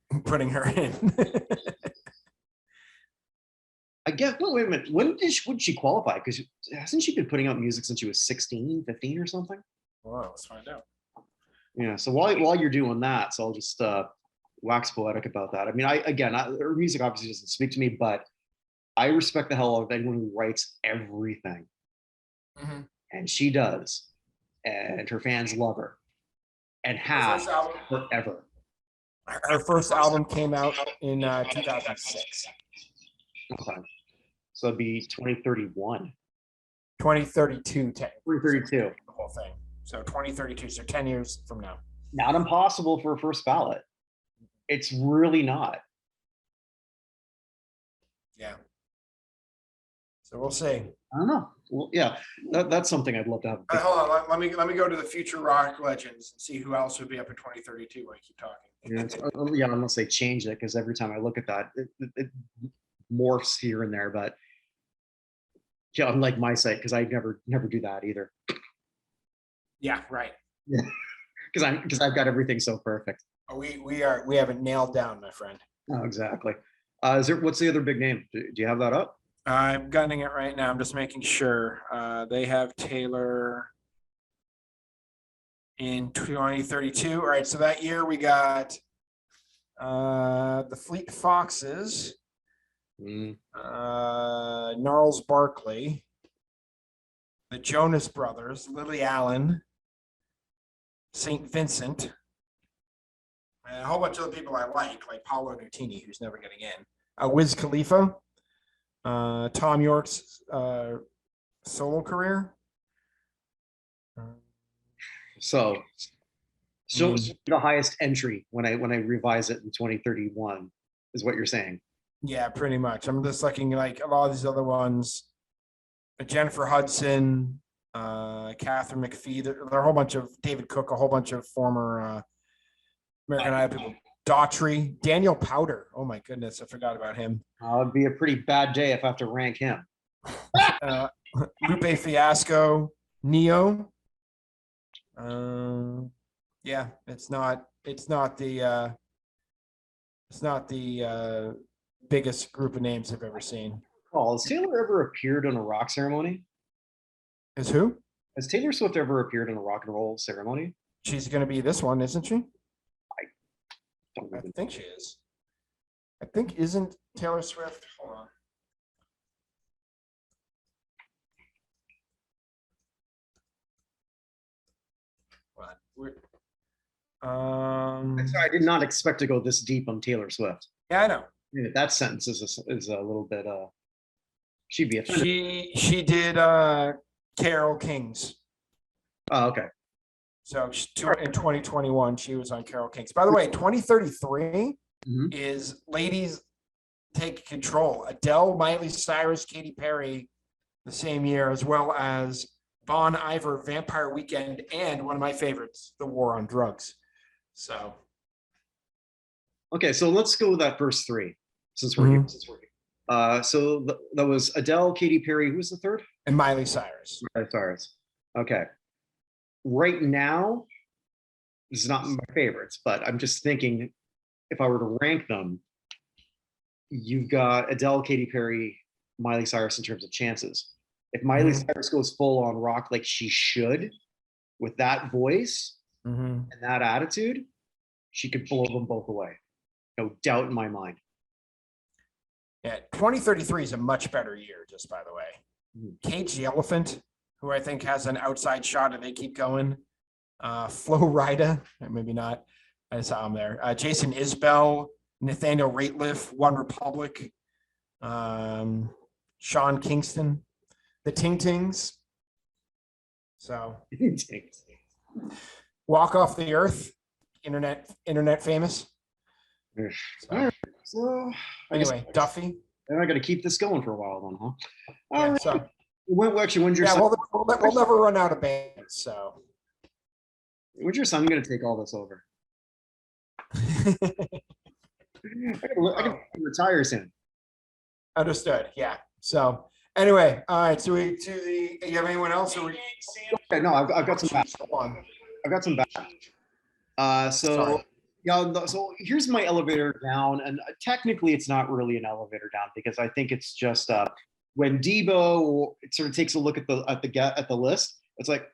her in. I guess, well, wait a minute. When would she qualify? Because hasn't she been putting out music since she was 16, 15 or something? Well, let's find out. Yeah. So while you're doing that, so I'll just wax poetic about that. I mean, her music obviously doesn't speak to me, but I respect the hell out of anyone who writes everything. And she does. And her fans love her. and Our have first album, forever. our first album came out in 2006. Okay. So it'd be 2031. 2032, 2032. the whole thing. So 2032, so 10 years from now. Not impossible for a first ballot. It's really not. Yeah. So we'll see. I don't know. Well, yeah, that's something I'd love to have. Hold on, let me go to the future rock legends and see who else would be up in 2032 when I keep talking. Yeah, I'm gonna say change it because every time I look at that, it morphs here and there. But yeah, unlike my site, because I never do that either. Yeah, right. Yeah, because I've got everything so perfect. Oh, we have it nailed down, my friend. Oh, exactly. What's the other big name? Do you have that up? I'm gunning it right now. I'm just making sure. They have Taylor in 2032. All right, so that year we got the Fleet Foxes, Gnarls Barkley, the Jonas Brothers, Lily Allen, St. Vincent, and a whole bunch of other people I like Paolo Nutini, who's never getting in, Wiz Khalifa, Tom York's solo career. So the highest entry when I revise it in 2031 is what you're saying. Yeah, pretty much. I'm just looking like a lot of these other ones. Jennifer Hudson, Catherine McPhee. There are a whole bunch of David Cook, a whole bunch of former American Idol people. Daughtry, Daniel Powder. Oh my goodness, I forgot about him. It'd be a pretty bad day if I have to rank him. Lupe Fiasco, Neo. Yeah, it's not the biggest group of names I've ever seen. Oh, has Taylor ever appeared in a rock ceremony? Is who? Has Taylor Swift ever appeared in a rock and roll ceremony? She's going to be this one, isn't she? I Even think she is. I think isn't Taylor Swift. Hold on. I did not expect to go this deep on Taylor Swift. Yeah, I know. Yeah, that sentence is a little bit. She'd be offended. She did Carol Kings. Oh, okay. So in 2021, she was on Carol Kings. By the way, 2033 is Ladies Take Control. Adele, Miley Cyrus, Katy Perry, the same year, as well as Bon Iver, Vampire Weekend, and one of my favorites, The War on Drugs. So. Okay, so let's go with that first three since we're here. So that was Adele, Katy Perry. Who's the third? And Miley Cyrus. Miley Cyrus. Okay. Right now, this is not my favorites, but I'm just thinking if I were to rank them, you've got Adele, Katy Perry, Miley Cyrus in terms of chances. If Miley Cyrus goes full on rock like she should, with that voice and that attitude, she could blow them both away. No doubt in my mind. Yeah, 2033 is a much better year, just by the way. Cage the Elephant, who I think has an outside shot if they keep going. Flo Rida, maybe not. I saw him there. Jason Isbell, Nathaniel Rateliff, One Republic, Sean Kingston, the Ting Tings. So Walk Off the Earth, internet famous. So anyway, Duffy. And I got to keep this going for a while, then, huh? Yeah, right. So, actually, when's your yeah, son? we'll never run out of bands. So, when's your son going to take all this over? I can retire soon. Understood. Yeah. So, anyway, all right. So you have anyone else? Or okay, no, I've got some back. I've got some back. So here's my elevator down, and technically it's not really an elevator down because I think it's just when Debo sort of takes a look at the list, it's like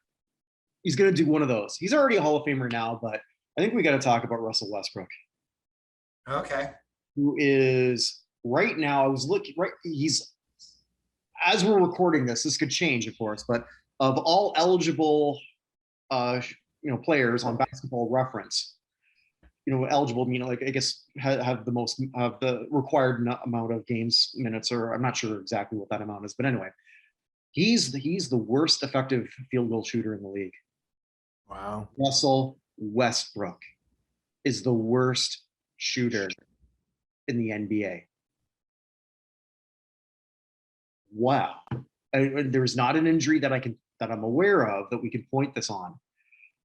he's going to do one of those. He's already a Hall of Famer now, but I think we got to talk about Russell Westbrook. Okay. Who is right now? I was looking right. He's as we're recording this could change, of course, but of all eligible players on Basketball Reference, eligible, like I guess have the required amount of games minutes, or I'm not sure exactly what that amount is, but anyway, he's the worst effective field goal shooter in the league. Wow. Russell Westbrook is the worst shooter in the NBA. Wow. There's not an injury that I'm aware of that we can point this on.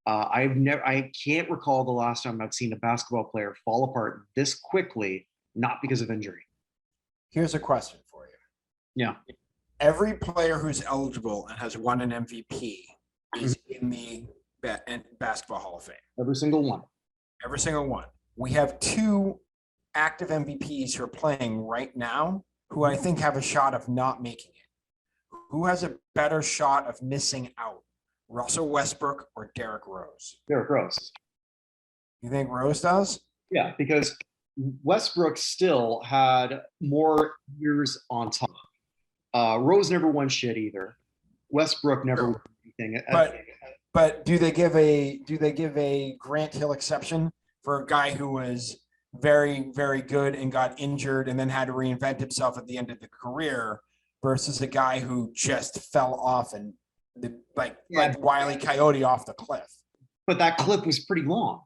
I can't recall the last time I've seen a basketball player fall apart this quickly, not because of injury. Here's a question for you. Yeah. Every player who's eligible and has won an MVP is in the Basketball Hall of Fame. Every single one. Every single one. We have 2 active MVPs who are playing right now who I think have a shot of not making it. Who has a better shot of missing out? Russell Westbrook or Derrick Rose? Derrick Rose. You think Rose does? Yeah, because Westbrook still had more years on top. Rose never won shit either. Westbrook never won anything. But do they give a Grant Hill exception for a guy who was very, very good and got injured and then had to reinvent himself at the end of the career versus a guy who just fell off and like Wile E. Coyote off the cliff? But that cliff was pretty long.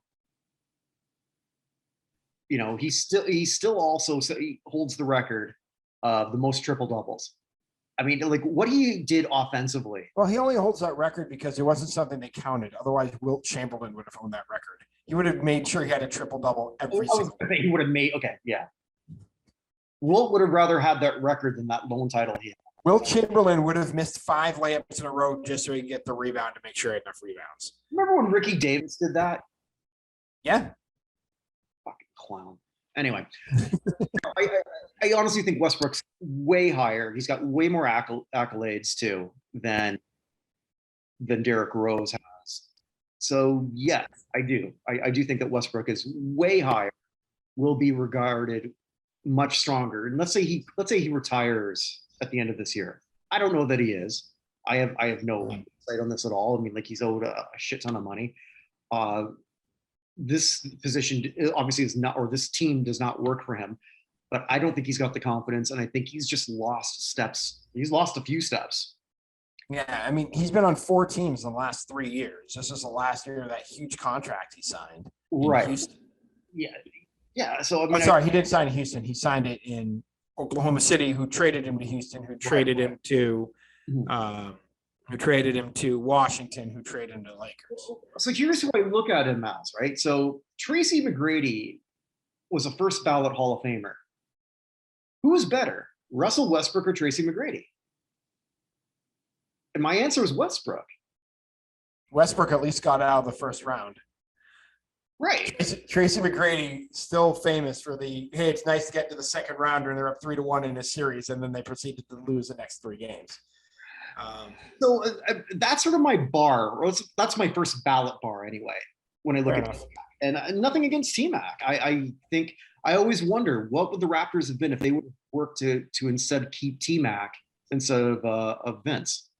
He still also he holds the record of the most triple doubles. I mean, like what he did offensively. Well, he only holds that record because it wasn't something they counted. Otherwise, Wilt Chamberlain would have owned that record. He would have made sure he had a triple double every single day. He would have made, okay, yeah. Wilt would have rather had that record than that lone title he had. Wilt Chamberlain would have missed 5 layups in a row just so he could get the rebound to make sure he had enough rebounds. Remember when Ricky Davis did that? Yeah. Fucking clown. Anyway, I honestly think Westbrook's way higher. He's got way more accolades too than Derrick Rose has. So yes, I do. I do think that Westbrook is way higher, will be regarded much stronger. And let's say he retires at the end of this year. I don't know that he is. I have no insight on this at all. I mean, like he's owed a shit ton of money. This position obviously is not, or this team does not work for him, but I don't think he's got the confidence. And I think he's just lost steps. He's lost a few steps. Yeah. I mean, he's been on 4 teams in the last 3 years. This is the last year of that huge contract he signed. Right. Houston. Yeah. Yeah. So, I mean, he didn't sign in Houston. He signed it in Oklahoma City, who traded him to Houston, who traded him to, Washington, who traded him to Lakers. So here's who I look at him as, right? So Tracy McGrady was a first ballot Hall of Famer. Who was better, Russell Westbrook or Tracy McGrady? And my answer is Westbrook. Westbrook at least got out of the first round. Right. Tracy McGrady, still famous for hey, it's nice to get to the second round when they're up 3-1 in a series, and then they proceeded to lose the next 3 games. So that's sort of my bar. That's my first ballot bar anyway, when I look at it. And nothing against T-Mac. I think I always wonder what would the Raptors have been if they would have worked to instead keep T-Mac instead of Vince.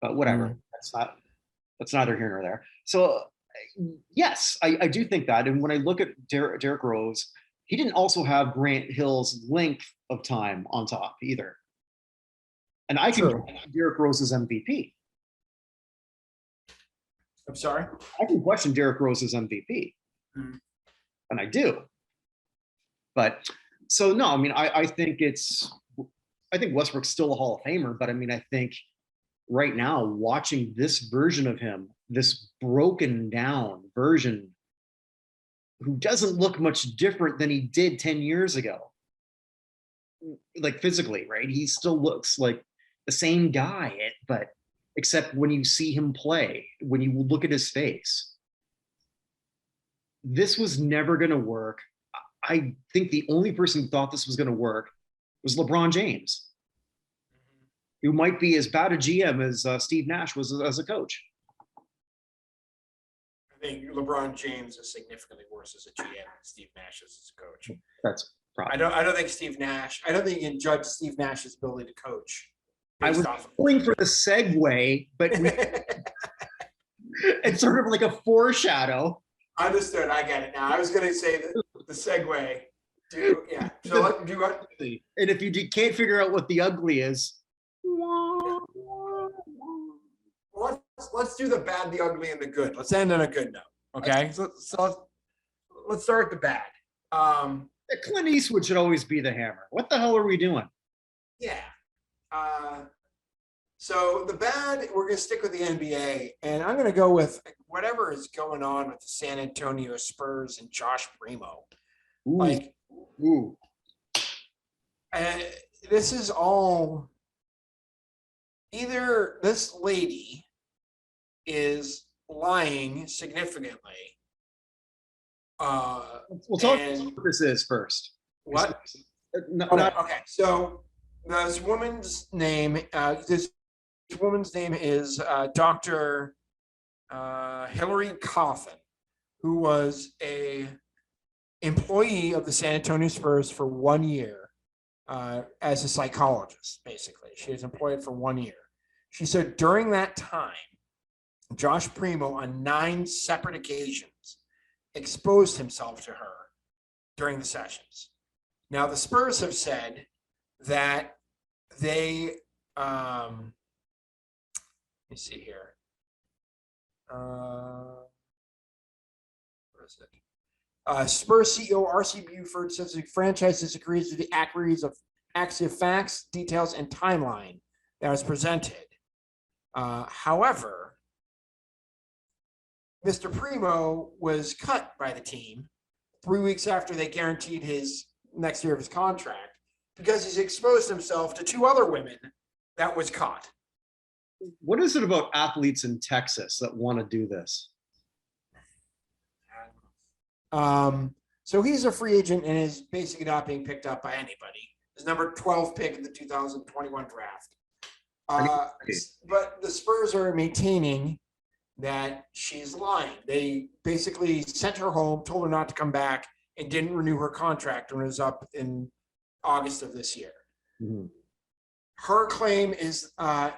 But whatever. That's neither here nor there. So yes, I do think that. And when I look at Derrick Rose, he didn't also have Grant Hill's length of time on top either. And I can question Derrick Rose's MVP. I'm sorry? I can question Derrick Rose's MVP. And I do. But so no, I mean, I think Westbrook's still a Hall of Famer, but I mean, I think right now, watching this version of him, this broken down version, who doesn't look much different than he did 10 years ago, like physically, right? He still looks like the same guy, but except when you see him play, when you look at his face, this was never going to work. I think the only person who thought this was going to work was LeBron James, who might be as bad a GM as Steve Nash was as a coach. I think LeBron James is significantly worse as a GM than Steve Nash is as a coach. That's probably. I don't think Steve Nash. I don't think you can judge Steve Nash's ability to coach. I was going for the segue, but It's sort of like a foreshadow. Understood. I get it now. I was going to say the segue. Yeah. So do what? And if you can't figure out what the ugly is, Let's do the bad, the ugly, and the good. Let's end on a good note. Okay. So let's start with the bad. Clint Eastwood should always be the hammer. What the hell are we doing? Yeah. So the bad, we're going to stick with the NBA, and I'm going to go with whatever is going on with the San Antonio Spurs and Josh Primo. Ooh. This is all either this lady is lying significantly. We'll talk about what this is first. What? Okay. So this woman's name is Dr. Hillary Coffin, who was a employee of the San Antonio Spurs for 1 year as a psychologist, basically. She was employed for 1 year. She said during that time, Josh Primo, on 9 separate occasions, exposed himself to her during the sessions. Now, the Spurs have said that they, let me see here. Where is it? Spurs CEO R.C. Buford says the franchise disagrees with the accuracy of facts, details, and timeline that was presented. However, Mr. Primo was cut by the team 3 weeks after they guaranteed his next year of his contract because he's exposed himself to 2 other women that was caught. What is it about athletes in Texas that want to do this? So he's a free agent and is basically not being picked up by anybody. His number 12 pick in the 2021 draft. But the Spurs are maintaining that she's lying. They basically sent her home, told her not to come back, and didn't renew her contract when it was up in August of this year. Mm-hmm. Her claim is about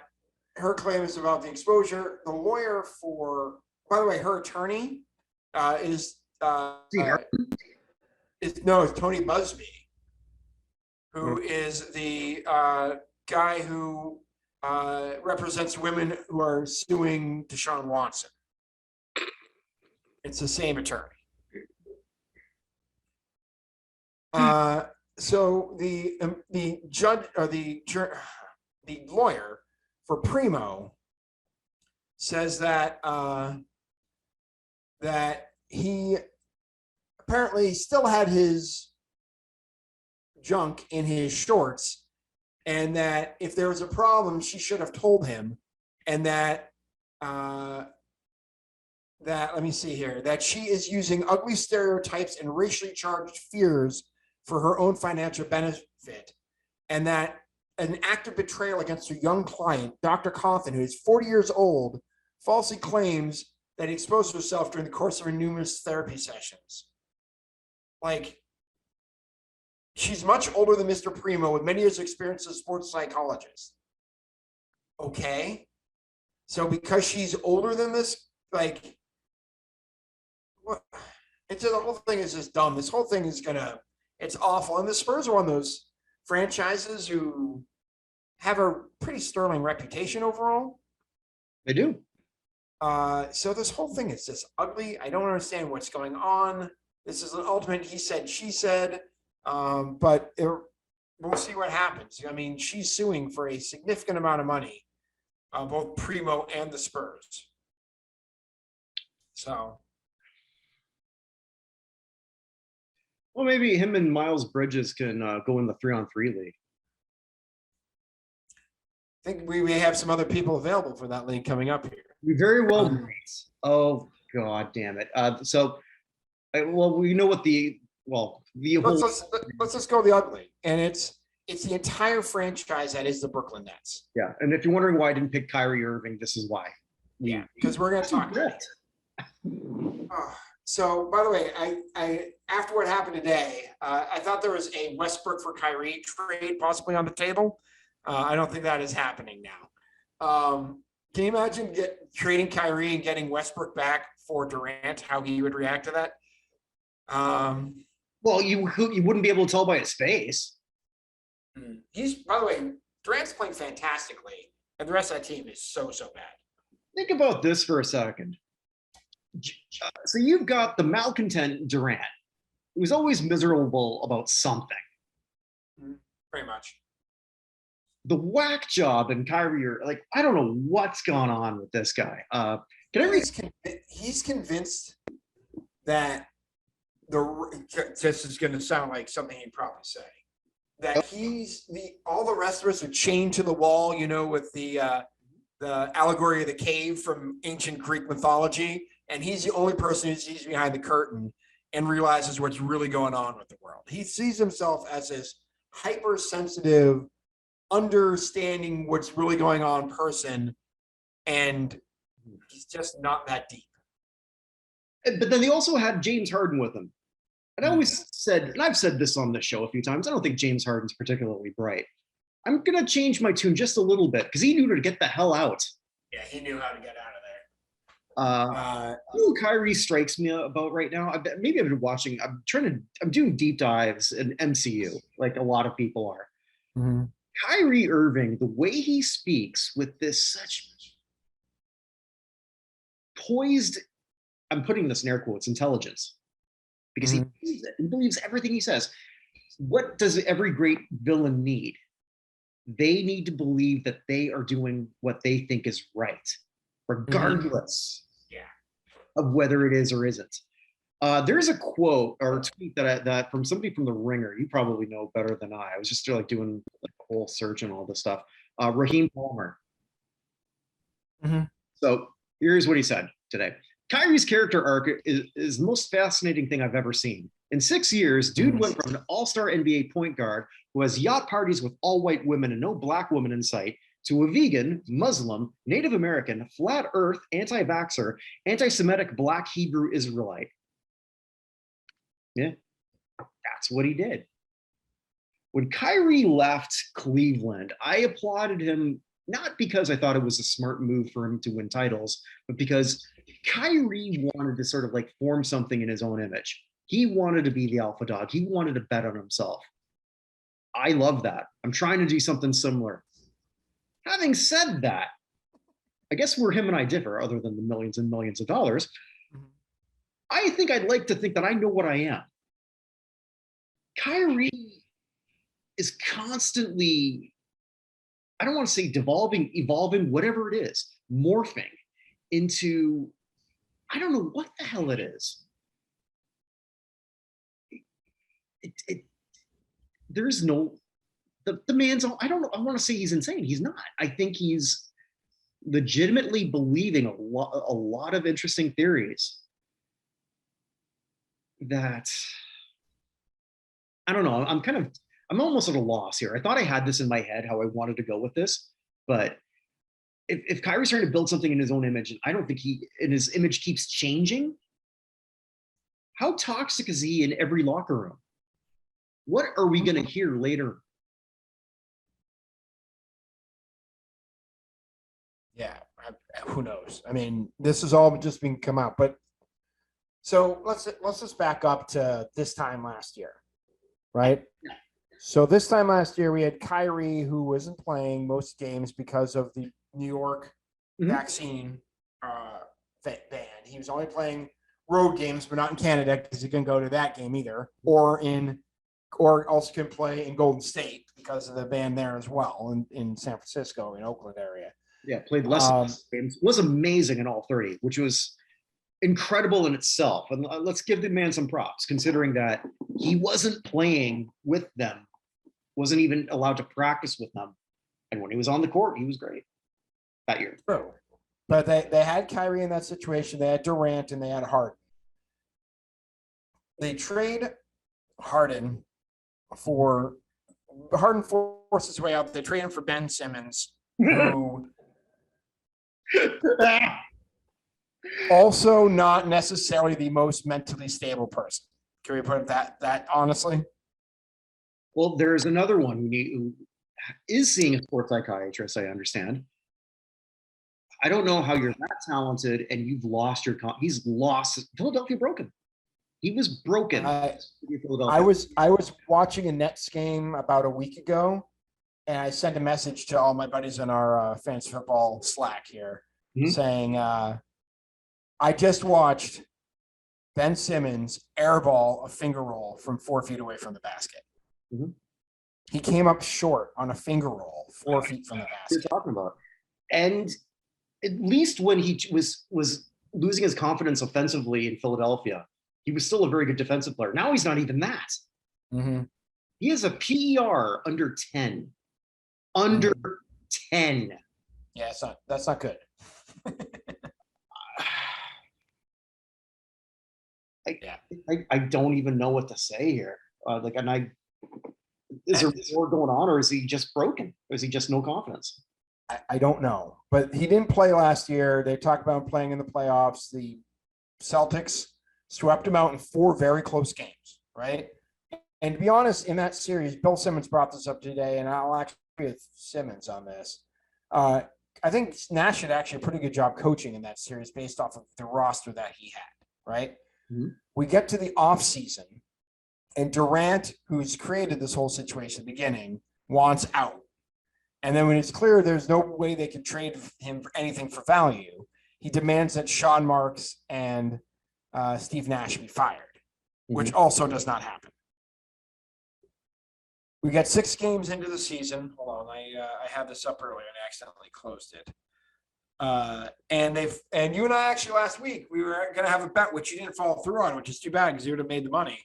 the exposure. The lawyer for, by the way, her attorney is Tony Busby, who is the guy who represents women who are suing Deshaun Watson. It's the same attorney. So the judge or the lawyer for Primo says that that he apparently still had his junk in his shorts, and that if there was a problem, she should have told him, and that let me see here, that she is using ugly stereotypes and racially charged fears for her own financial benefit, and that an act of betrayal against her young client, Dr. Coffin, who is 40 years old, falsely claims that he exposed herself during the course of her numerous therapy sessions. Like, she's much older than Mr. Primo with many years of experience as a sports psychologist. Okay. So because she's older than this, like, what? It's the whole thing is just dumb. This whole thing is it's awful. And the Spurs are one of those franchises who have a pretty sterling reputation overall. They do. So this whole thing is just ugly. I don't understand what's going on. This is an ultimate he said, she said. But we'll see what happens. I mean, she's suing for a significant amount of money, both Primo and the Spurs. So. Well, maybe him and Miles Bridges can go in the 3-on-3 league. I think we may have some other people available for that league coming up here. We very well might. Oh, God damn it. Well, we know what the whole. Let's just go the ugly. And it's the entire franchise that is the Brooklyn Nets. Yeah. And if you're wondering why I didn't pick Kyrie Irving, this is why. Yeah, because we're going to talk about it. So, by the way, I after what happened today, I thought there was a Westbrook for Kyrie trade possibly on the table. I don't think that is happening now. Can you imagine trading Kyrie and getting Westbrook back for Durant? How he would react to that? Well, you wouldn't be able to tell by his face. He's, by the way, Durant's playing fantastically, and the rest of that team is so bad. Think about this for a second. So you've got the malcontent Durant, who's always miserable about something. Pretty much. The whack job and Kyrie are like, I don't know what's going on with this guy. He's convinced that this is going to sound like something he'd probably say, that all the rest of us are chained to the wall, with the allegory of the cave from ancient Greek mythology, and he's the only person who sees behind the curtain and realizes what's really going on with the world. He sees himself as this hypersensitive, understanding what's really going on person, and he's just not that deep. But then they also had James Harden with him. And I always said, and I've said this on the show a few times, I don't think James Harden's particularly bright. I'm going to change my tune just a little bit because he knew to get the hell out. Yeah, he knew how to get out of there. Who Kyrie strikes me about right now, maybe I've been watching, I'm doing deep dives in MCU, like a lot of people are. Mm-hmm. Kyrie Irving, the way he speaks with this such poised, I'm putting this in air quotes, intelligence, because he believes it and believes everything he says. What does every great villain need? They need to believe that they are doing what they think is right, regardless of whether it is or isn't. There's a quote or a tweet that from somebody from The Ringer. You probably know better than I. I was just like doing like a whole search and all this stuff. Raheem Palmer. So here's what he said today. Kyrie's character arc is the most fascinating thing I've ever seen. In 6 years, dude went from an all-star NBA point guard who has yacht parties with all white women and no black women in sight to a vegan, Muslim, Native American, flat earth, anti-vaxxer, anti-Semitic black Hebrew Israelite. Yeah, that's what he did. When Kyrie left Cleveland, I applauded him, not because I thought it was a smart move for him to win titles, but because Kyrie wanted to sort of like form something in his own image. He wanted to be the alpha dog. He wanted to bet on himself. I love that. I'm trying to do something similar. Having said that, I guess where him and I differ, other than the millions and millions of dollars, I think I'd like to think that I know what I am. Kyrie is constantly, I don't want to say devolving, evolving, whatever it is, morphing into, I don't know what the hell it is. There's no, the man's, I don't know, I want to say he's insane. He's not. I think he's legitimately believing a lot of interesting theories that, I don't know, I'm almost at a loss here. I thought I had this in my head, how I wanted to go with this, but if Kyrie's trying to build something in his own image, and I don't think his image keeps changing, how toxic is he in every locker room? What are we going to hear later? Yeah, who knows? I mean, this is all just being come out, but so let's just back up to this time last year, right? Yeah. So this time last year, we had Kyrie, who wasn't playing most games because of the New York vaccine ban. He was only playing road games, but not in Canada because he couldn't go to that game either, or also can play in Golden State because of the ban there as well in San Francisco, in Oakland area. Yeah, played less games. Was amazing in all 30, which was incredible in itself. And let's give the man some props, considering that he wasn't playing with them, wasn't even allowed to practice with them. And when he was on the court, he was great that year. True. But they had Kyrie in that situation. They had Durant and they had Harden. They trade Harden forces his way out. They trade him for Ben Simmons, who also not necessarily the most mentally stable person. Can we put it that honestly? Well, there's another one who is seeing a sports psychiatrist, I understand. I don't know how you're that talented and you've lost your. He's lost. Philadelphia broken. He was broken. I was watching a Nets game about a week ago, and I sent a message to all my buddies in our fantasy football Slack here, saying, "I just watched Ben Simmons airball a finger roll from 4 feet away from the basket. He came up short on a finger roll 4 feet from the basket." You're talking about, and at least when he was losing his confidence offensively in Philadelphia, he was still a very good defensive player. Now he's not even that. He has a PER under 10. Under 10. Yeah, that's not good. I don't even know what to say here. Is there more going on, or is he just broken? Or is he just no confidence? I don't know, but he didn't play last year. They talked about him playing in the playoffs. The Celtics swept him out in 4 very close games, right? And to be honest, in that series, Bill Simmons brought this up today, and I'll actually agree with Simmons on this. I think Nash did actually a pretty good job coaching in that series based off of the roster that he had, right? We get to the offseason, and Durant, who's created this whole situation at the beginning, wants out. And then when it's clear there's no way they can trade him for anything for value, he demands that Sean Marks and Steve Nash be fired, which also does not happen. We get 6 games into the season. Hold on, I had this up earlier and I accidentally closed it. And you and I actually last week, we were going to have a bet, which you didn't follow through on, which is too bad because you would have made the money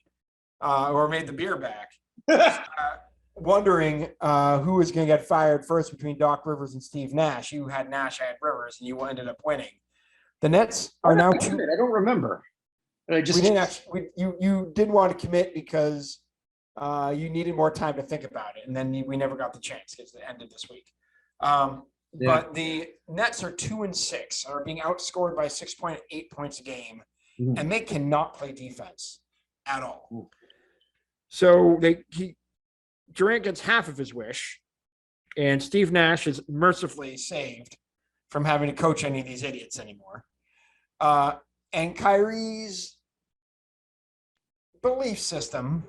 or made the beer back. Wondering who was going to get fired first between Doc Rivers and Steve Nash. You had Nash, I had Rivers, and you ended up winning. The Nets are now I don't remember. We didn't actually. You didn't want to commit because you needed more time to think about it, and then we never got the chance because it ended this week. But the Nets are 2-6 and are being outscored by 6.8 points a game, and they cannot play defense at all. So Durant gets half of his wish, and Steve Nash is mercifully saved from having to coach any of these idiots anymore. And Kyrie's belief system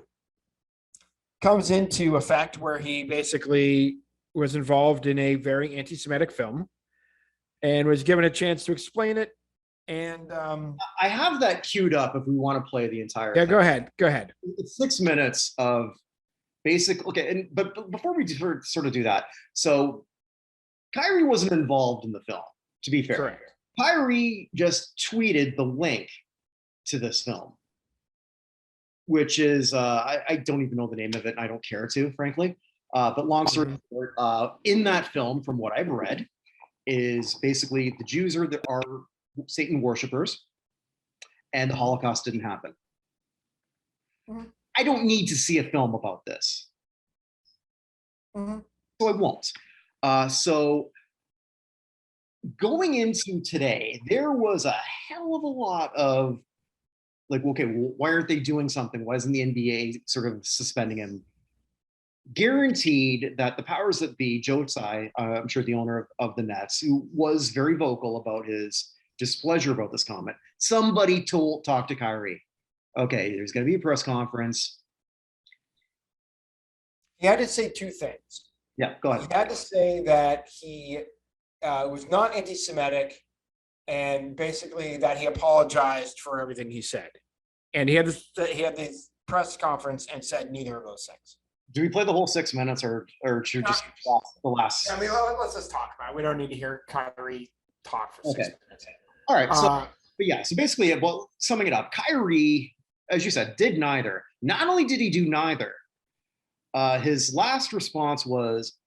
comes into effect where he basically was involved in a very anti-Semitic film and was given a chance to explain it. And I have that queued up if we want to play the entire thing. Go ahead. It's 6 minutes of basic. Okay, but before we sort of do that, so Kyrie wasn't involved in the film, to be fair. Correct. Kyrie just tweeted the link to this film, which is I don't even know the name of it, and I don't care to, frankly. But long story short, in that film, from what I've read, is basically the Jews are Satan worshipers, and the Holocaust didn't happen. I don't need to see a film about this, so I won't. So going into today, there was a hell of a lot of like, okay, well, why aren't they doing something? Why isn't the NBA sort of suspending him? Guaranteed that the powers that be, Joe Tsai, I'm sure the owner of the Nets, who was very vocal about his displeasure about this comment, somebody talked to Kyrie. Okay, there's going to be a press conference. He had to say 2 things. Yeah, go ahead. He had to say that he was not anti-Semitic, and basically that he apologized for everything he said. And he had this press conference and said neither of those things. Do we play the whole 6 minutes, or should we just the last? I mean, let's just talk about it. We don't need to hear Kyrie talk for 6 minutes. All right. So basically, well, summing it up, Kyrie, as you said, did neither. Not only did he do neither, his last response was,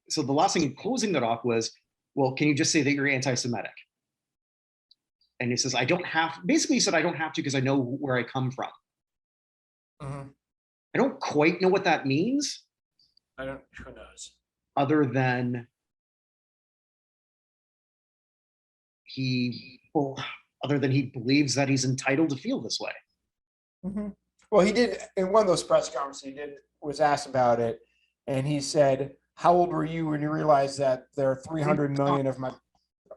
so the last thing in closing that off was, well, can you just say that you're anti-Semitic? And he says, I don't have, basically he said, I don't have to because I know where I come from. I don't quite know what that means. Who knows? Other than he believes that he's entitled to feel this way. Well, he did, in one of those press conferences, was asked about it, and he said, how old were you when you realized that there are 300 million of my,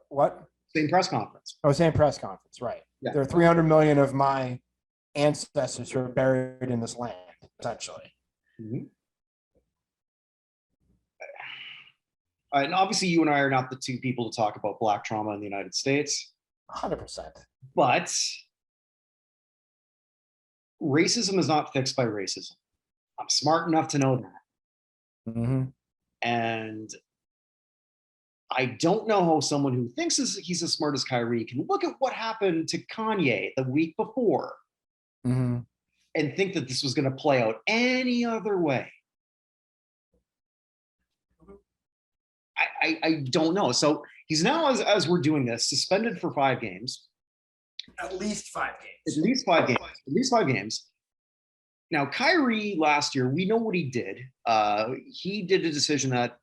what? Same press conference. Oh, same press conference, right? Yeah. There are 300 million of my ancestors who are buried in this land, essentially. Mm-hmm. And obviously, you and I are not the two people to talk about black trauma in the United States. 100%. But racism is not fixed by racism. I'm smart enough to know that. Mm-hmm. And I don't know how someone who thinks he's as smart as Kyrie can look at what happened to Kanye the week before Mm-hmm. and think that this was going to play out any other way. I don't know. So he's now, as we're doing this, suspended for 5 games. At least 5 games. At least 5 games. At least 5 games. Now, Kyrie last year, we know what he did. He did a decision that,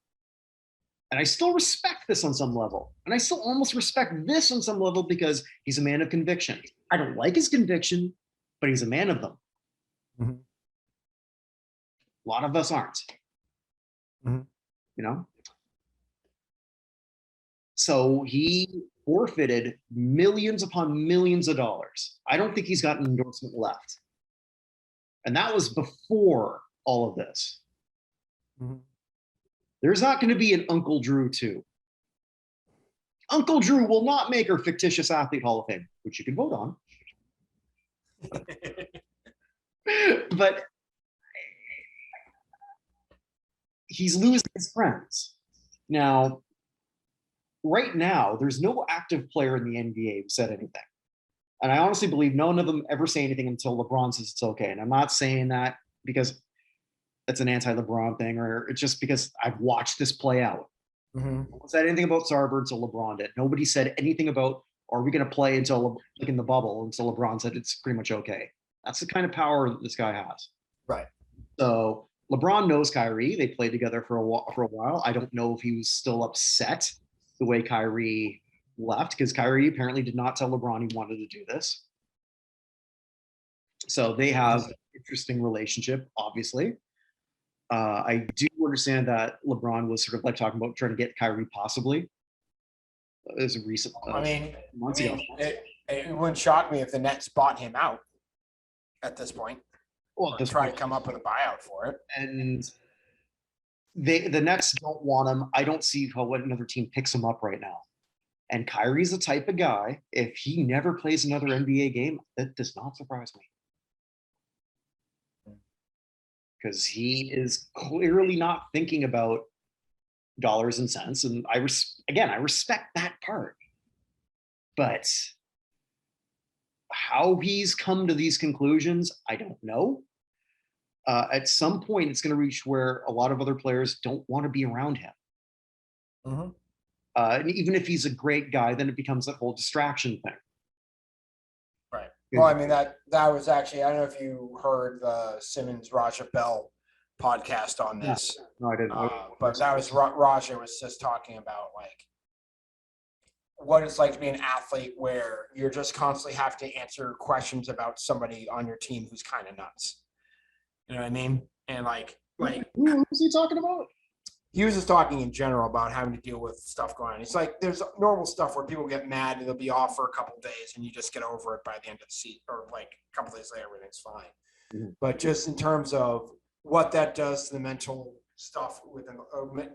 and I still respect this on some level, and I still almost respect this on some level because he's a man of conviction. I don't like his conviction, but he's a man of them. Mm-hmm. A lot of us aren't. Mm-hmm. You know? So he forfeited millions upon millions of dollars. I don't think he's got an endorsement left. And that was before all of this. Mm-hmm. There's not going to be an Uncle Drew 2. Uncle Drew will not make our fictitious athlete Hall of Fame, which you can vote on. But he's losing his friends. Now, right now, there's no active player in the NBA who said anything. And I honestly believe none of them ever say anything until LeBron says it's okay. And I'm not saying that because that's an anti-LeBron thing, or it's just because I've watched this play out. Mm-hmm. No one said anything about Sarver until LeBron did. Nobody said anything about, are we going to play until, like in the bubble, until LeBron said it's pretty much okay. That's the kind of power that this guy has. Right. So LeBron knows Kyrie. They played together for a while. I don't know if he was still upset the way Kyrie left, because Kyrie apparently did not tell LeBron he wanted to do this. So they have an interesting relationship, obviously. I do understand that LeBron was sort of like talking about trying to get Kyrie possibly. As a recent months ago. It wouldn't shock me if the Nets bought him out at this point. Well, try to come up with a buyout for it. And the Nets don't want him. I don't see how another team picks him up right now. And Kyrie's the type of guy, if he never plays another NBA game, that does not surprise me. Because he is clearly not thinking about dollars and cents. And I respect that part. But how he's come to these conclusions, I don't know. At some point, it's going to reach where a lot of other players don't want to be around him. Mm-hmm. And even if he's a great guy, then it becomes that whole distraction thing. Right. Well, I mean, that was actually, I don't know if you heard the Simmons Raja Bell podcast on this. Yeah. No, I didn't. But that was Raja was just talking about like what it's like to be an athlete where you're just constantly have to answer questions about somebody on your team who's kind of nuts. You know what I mean? And like who was he talking about? He was just talking in general about having to deal with stuff going on. It's like there's normal stuff where people get mad and they'll be off for a couple of days and you just get over it by the end of the season, or like a couple of days later, everything's fine. Mm-hmm. But just in terms of what that does to the mental stuff within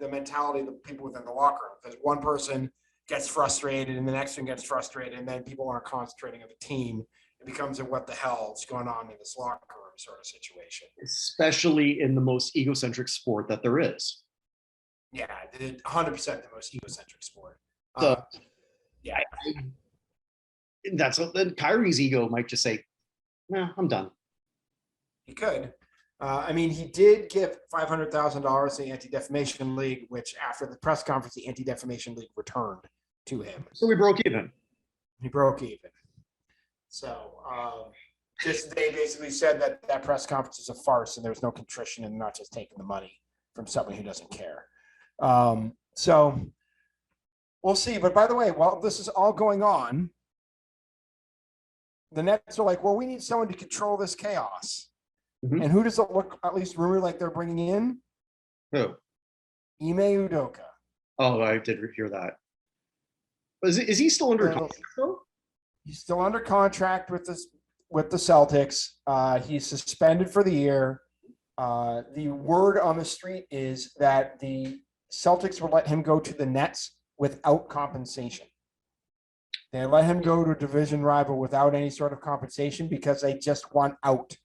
the mentality of the people within the locker room, because one person gets frustrated and the next one gets frustrated and then people aren't concentrating on the team. It becomes a what the hell is going on in this locker room sort of situation. Especially in the most egocentric sport that there is. Yeah, 100% the most egocentric sport. So, yeah, that's what then Kyrie's ego might just say, "Nah, I'm done." He could. I mean, he did give $500,000 to the Anti-Defamation League, which after the press conference, the Anti-Defamation League returned to him. So we broke even. He broke even. So they basically said that press conference is a farce and there's no contrition and not just taking the money from someone who doesn't care. So we'll see. But by the way, while this is all going on, the Nets are like, well, we need someone to control this chaos. Mm-hmm. And who does it look, at least rumor like they're bringing in? Who? Ime Udoka. Oh, I did hear that. Is he still under So, contract though? he's still under contract with the Celtics. He's suspended for the year. The word on the street is that the Celtics will let him go to the Nets without compensation. They let him go to a division rival without any sort of compensation because they just want out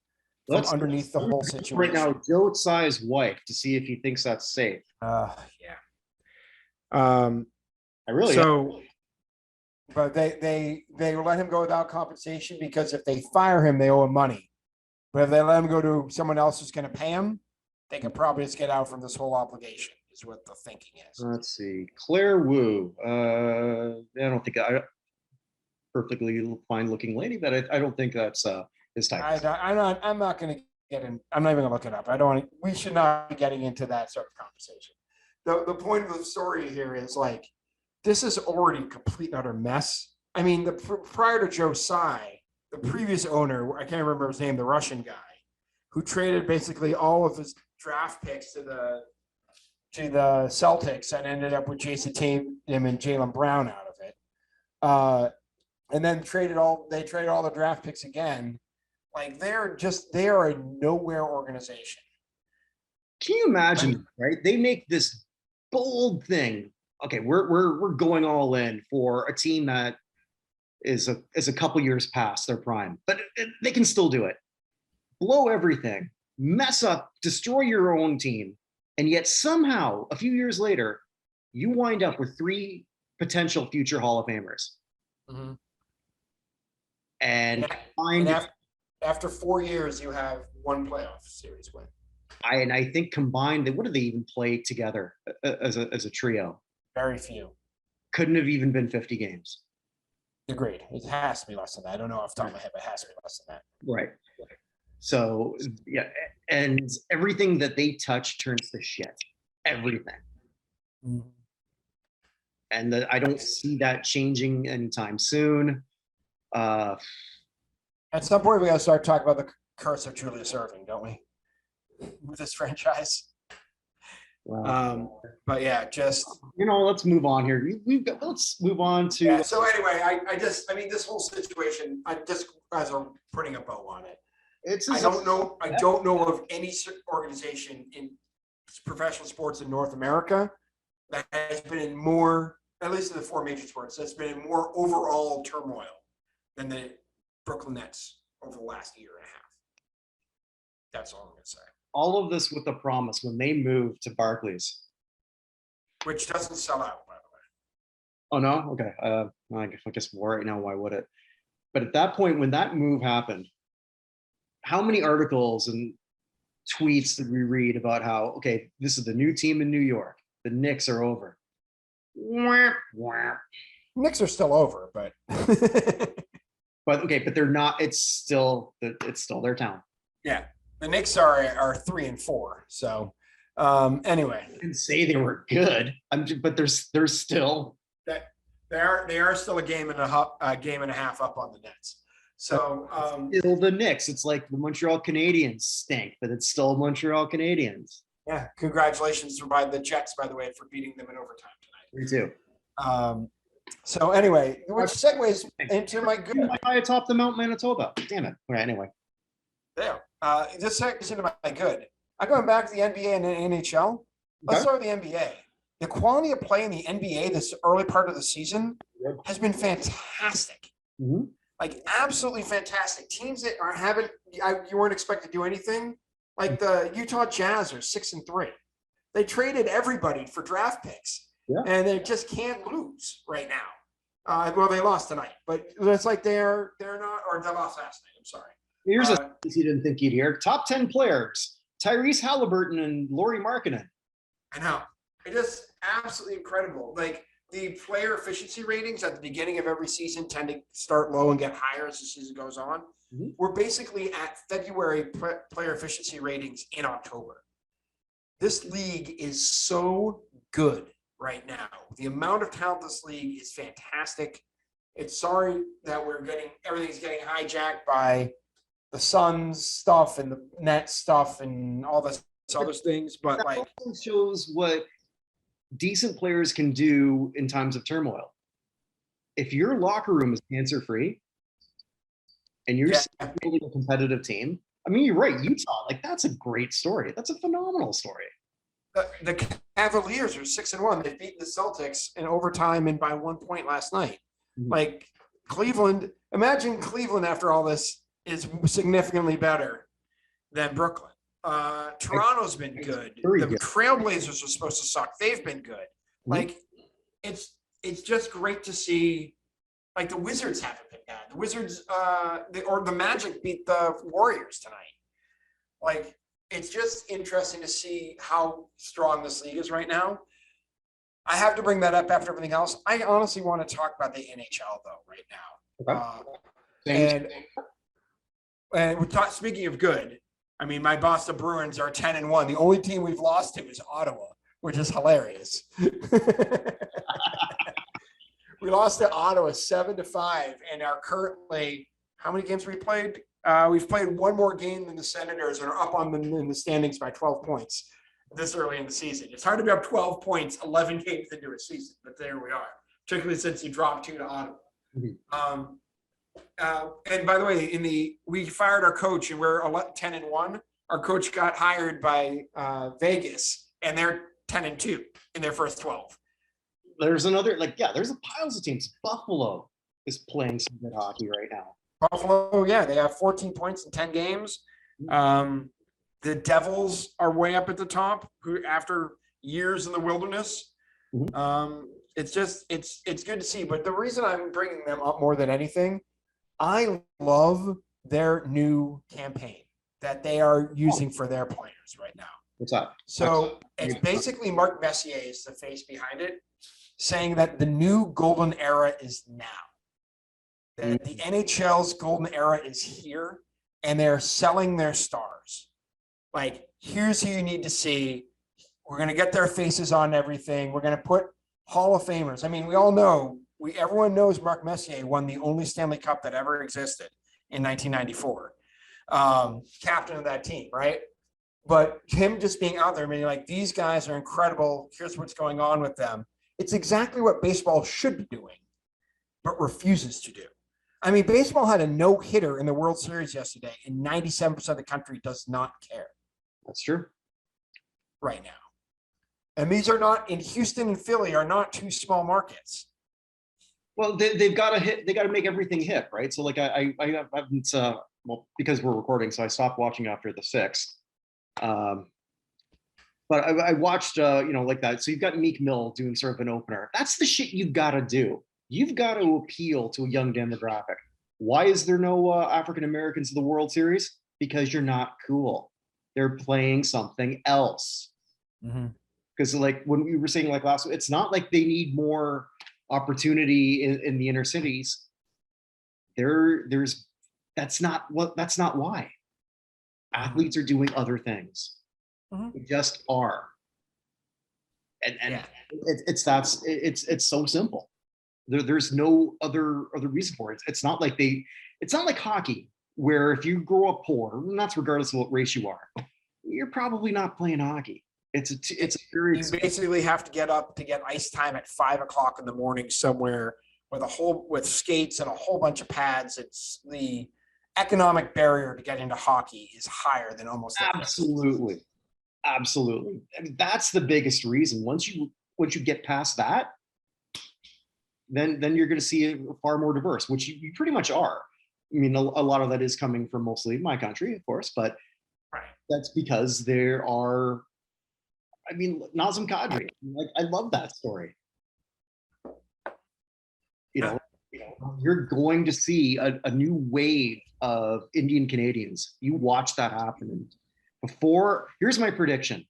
from underneath the whole situation. Right now, Joe Tsai's wife to see if he thinks that's safe. Yeah. I really But they let him go without compensation because if they fire him, they owe him money. But if they let him go to someone else who's going to pay him, they can probably just get out from this whole obligation. Is what the thinking is. Let's see, Claire Wu. I don't think perfectly fine looking lady, but I don't think that's his type. I'm not going to get in. I'm not even going to look it up. I don't want to. We should not be getting into that sort of conversation. The point of the story here is like this is already a complete and utter mess. I mean, prior to Joe Tsai, the previous owner, I can't remember his name, the Russian guy, who traded basically all of his draft picks to the Celtics and ended up with Jason Tatum and Jaylen Brown out of it. And then traded all the draft picks again. Like they are a nowhere organization. Can you imagine, right? They make this bold thing. Okay, we're going all in for a team that is a couple years past their prime, but they can still do it. Blow everything, mess up, destroy your own team, and yet somehow a few years later, you wind up with 3 potential future Hall of Famers. Mm-hmm. And after 4 years, you have 1 playoff series win. I think combined, what did they even play together as a trio? Very few. Couldn't have even been 50 games. Agreed. It has to be less than that. I don't know off the top of my head, but it has to be less than that. Right. So yeah, and everything that they touch turns to shit. Everything. Mm-hmm. And I don't see that changing anytime soon. At some point, we got to start talking about the curse of Julius Erving, don't we? With this franchise. Wow. But yeah, just let's move on here. Let's move on to. Yeah, so anyway, I this whole situation, I just guys are putting a bow on it. I don't know of any organization in professional sports in North America that has been in more, at least in the 4 major sports, that's been in more overall turmoil than the Brooklyn Nets over the last year and a half. That's all I'm going to say. All of this with the promise when they moved to Barclays. Which doesn't sell out, by the way. Oh, no? Okay. I guess right now, why would it? But at that point, when that move happened, how many articles and tweets did we read about how, okay, this is the new team in New York. The Knicks are over. Knicks are still over, but but they're not. It's still their town. Yeah, the Knicks are 3-4. So anyway, I didn't say they were good. But they're still that they are still a game and a half up on the Nets. So still the Knicks. It's like the Montreal Canadiens stink, but it's still Montreal Canadiens. Yeah, congratulations to the Jets, by the way, for beating them in overtime tonight. Me too. So anyway, which segues into my good. I atop the Mount Manitoba. Damn it. All right, anyway. There. This segues into my good. I'm going back to the NBA and the NHL. Let's start with the NBA. The quality of play in the NBA this early part of the season has been fantastic. Mm-hmm. Like absolutely fantastic. Teams that you weren't expected to do anything. Like the Utah Jazz are 6-3. They traded everybody for draft picks, and they just can't lose right now. Well, they lost tonight, but it's like they're not, or they lost last night. I'm sorry. Here's a you didn't think you'd hear: top 10 players: Tyrese Halliburton and Lauri Markkanen. I know. It is absolutely incredible. Like the player efficiency ratings at the beginning of every season tend to start low and get higher as the season goes on. Mm-hmm. We're basically at February player efficiency ratings in October. This league is so good right now. The amount of talent in this league is fantastic. It's sorry that everything's getting hijacked by the Suns stuff and the Nets stuff and all this other things, but that like also shows what decent players can do in times of turmoil. if your locker room is cancer free and you're building a competitive team, I mean, you're right, Utah, like that's a great story. That's a phenomenal story. The Cavaliers are 6-1. They beat the Celtics in overtime and by 1 point last night. Mhm. Like Cleveland, imagine Cleveland after all this is significantly better than Brooklyn. Toronto's been good. The Good. Trailblazers are supposed to suck. They've been good. Mm-hmm. Like it's just great to see. Like the Wizards haven't been bad. The Wizards, or the Magic beat the Warriors tonight. Like it's just interesting to see how strong this league is right now. I have to bring that up after everything else. I honestly want to talk about the NHL though right now. Okay. And we're speaking of good. I mean, my Boston Bruins are 10-1. The only team we've lost to is Ottawa, which is hilarious. We lost to Ottawa 7-5 and are currently, how many games we played? We've played one more game than the Senators and are up on them in the standings by 12 points this early in the season. It's hard to be up 12 points 11 games into a season, but there we are, particularly since you dropped 2 to Ottawa. Mm-hmm. And by the way, we fired our coach and we're 10-1. Our coach got hired by Vegas and they're 10-2 in their first 12. There's another, there's a piles of teams. Buffalo is playing some good hockey right now. Buffalo, yeah, they have 14 points in 10 games. The Devils are way up at the top after years in the wilderness. Mm-hmm. It's good to see. But the reason I'm bringing them up more than anything, I love their new campaign that they are using for their players right now. What's that? So it's basically Mark Messier is the face behind it, saying that the new golden era is now. That the NHL's golden era is here, and they're selling their stars. Like, here's who you need to see. We're going to get their faces on everything. We're going to put Hall of Famers. I mean, we all know, everyone knows Mark Messier won the only Stanley Cup that ever existed in 1994. Captain of that team, right? But him just being out there, I mean, like, these guys are incredible. Here's what's going on with them. It's exactly what baseball should be doing, but refuses to do. I mean, baseball had a no-hitter in the World Series yesterday, and 97% of the country does not care. That's true. Right now. And these are not, in Houston and Philly, are not 2 small markets. Well, they've got to hit. They got to make everything hit, right? So, like, I haven't, because we're recording, so I stopped watching after the 6th. But I watched, like that. So you've got Meek Mill doing sort of an opener. That's the shit you've got to do. You've got to appeal to a young demographic. Why is there no African Americans in the World Series? Because you're not cool. They're playing something else. Because like when we were saying like last week, it's not like they need more opportunity in the inner cities. That's not why. Athletes are doing other things. They just are. And yeah. It's so simple. There's no other reason for it. It's not like hockey, where if you grow up poor, and that's regardless of what race you are, you're probably not playing hockey. You basically have to get up to get ice time at 5 o'clock in the morning somewhere with skates and a whole bunch of pads. It's the economic barrier to get into hockey is higher than almost absolutely. I mean, that's the biggest reason. Once you get past that, then you're going to see it far more diverse, which you pretty much are. I mean, a lot of that is coming from mostly my country, of course, but that's because there are. I mean, Nazem Kadri. Like, I love that story. You're going to see a new wave of Indian Canadians. You watch that happen. Here's my prediction.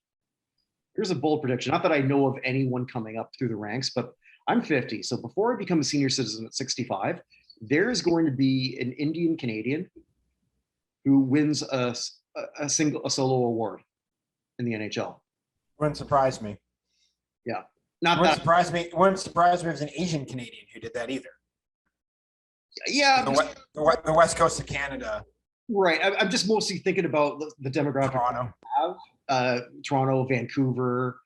Here's a bold prediction. Not that I know of anyone coming up through the ranks, but I'm 50. So before I become a senior citizen at 65, there's going to be an Indian Canadian who wins a solo award in the NHL. Wouldn't surprise me. Yeah. Wouldn't surprise me if it was an Asian Canadian who did that either. Yeah. The west coast of Canada. Right. I'm just mostly thinking about the demographic. Toronto. Toronto, Vancouver.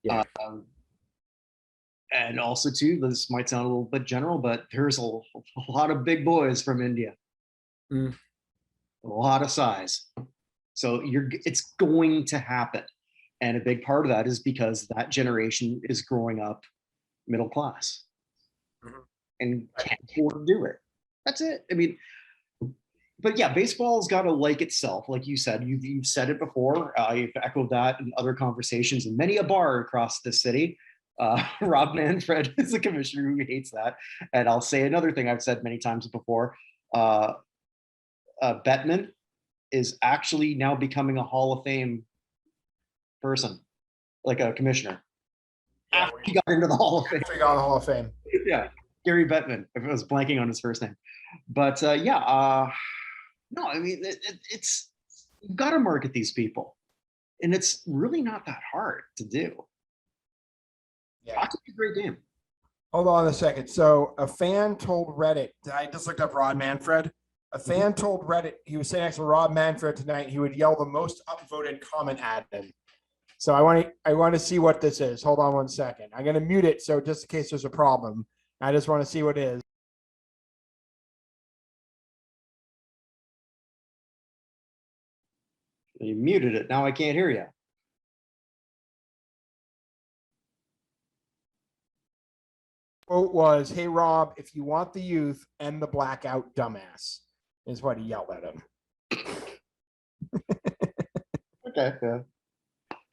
Yeah. And also too, this might sound a little bit general, but there's a lot of big boys from India, Mm. a lot of size. So it's going to happen. And a big part of that is because that generation is growing up middle class and can't afford to do it. That's it. I mean, but yeah, baseball's got to like itself. Like you said, you've said it before. You've echoed that in other conversations in many a bar across the city. Rob Manfred is a commissioner who hates that. And I'll say another thing I've said many times before. Bettman is actually now becoming a Hall of Fame person, like a commissioner. Yeah, After he got into the Hall of Fame. After he got in the Hall of Fame. Yeah, Gary Bettman, if I was blanking on his first name. But no, I mean, it's you've got to market these people. And it's really not that hard to do. Yeah. Hockey's a great game. Hold on a second. So a fan told Reddit, I just looked up Rod Manfred. A fan told Reddit he was sitting next to Rob Manfred tonight. He would yell the most upvoted comment at him. So I want to see what this is. Hold on one second. I'm going to mute it. So just in case there's a problem, I just want to see what it is. You muted it. Now I can't hear you. Quote was, "Hey Rob, if you want the youth, end the blackout, dumbass," is what he yelled at him. Okay. Yeah.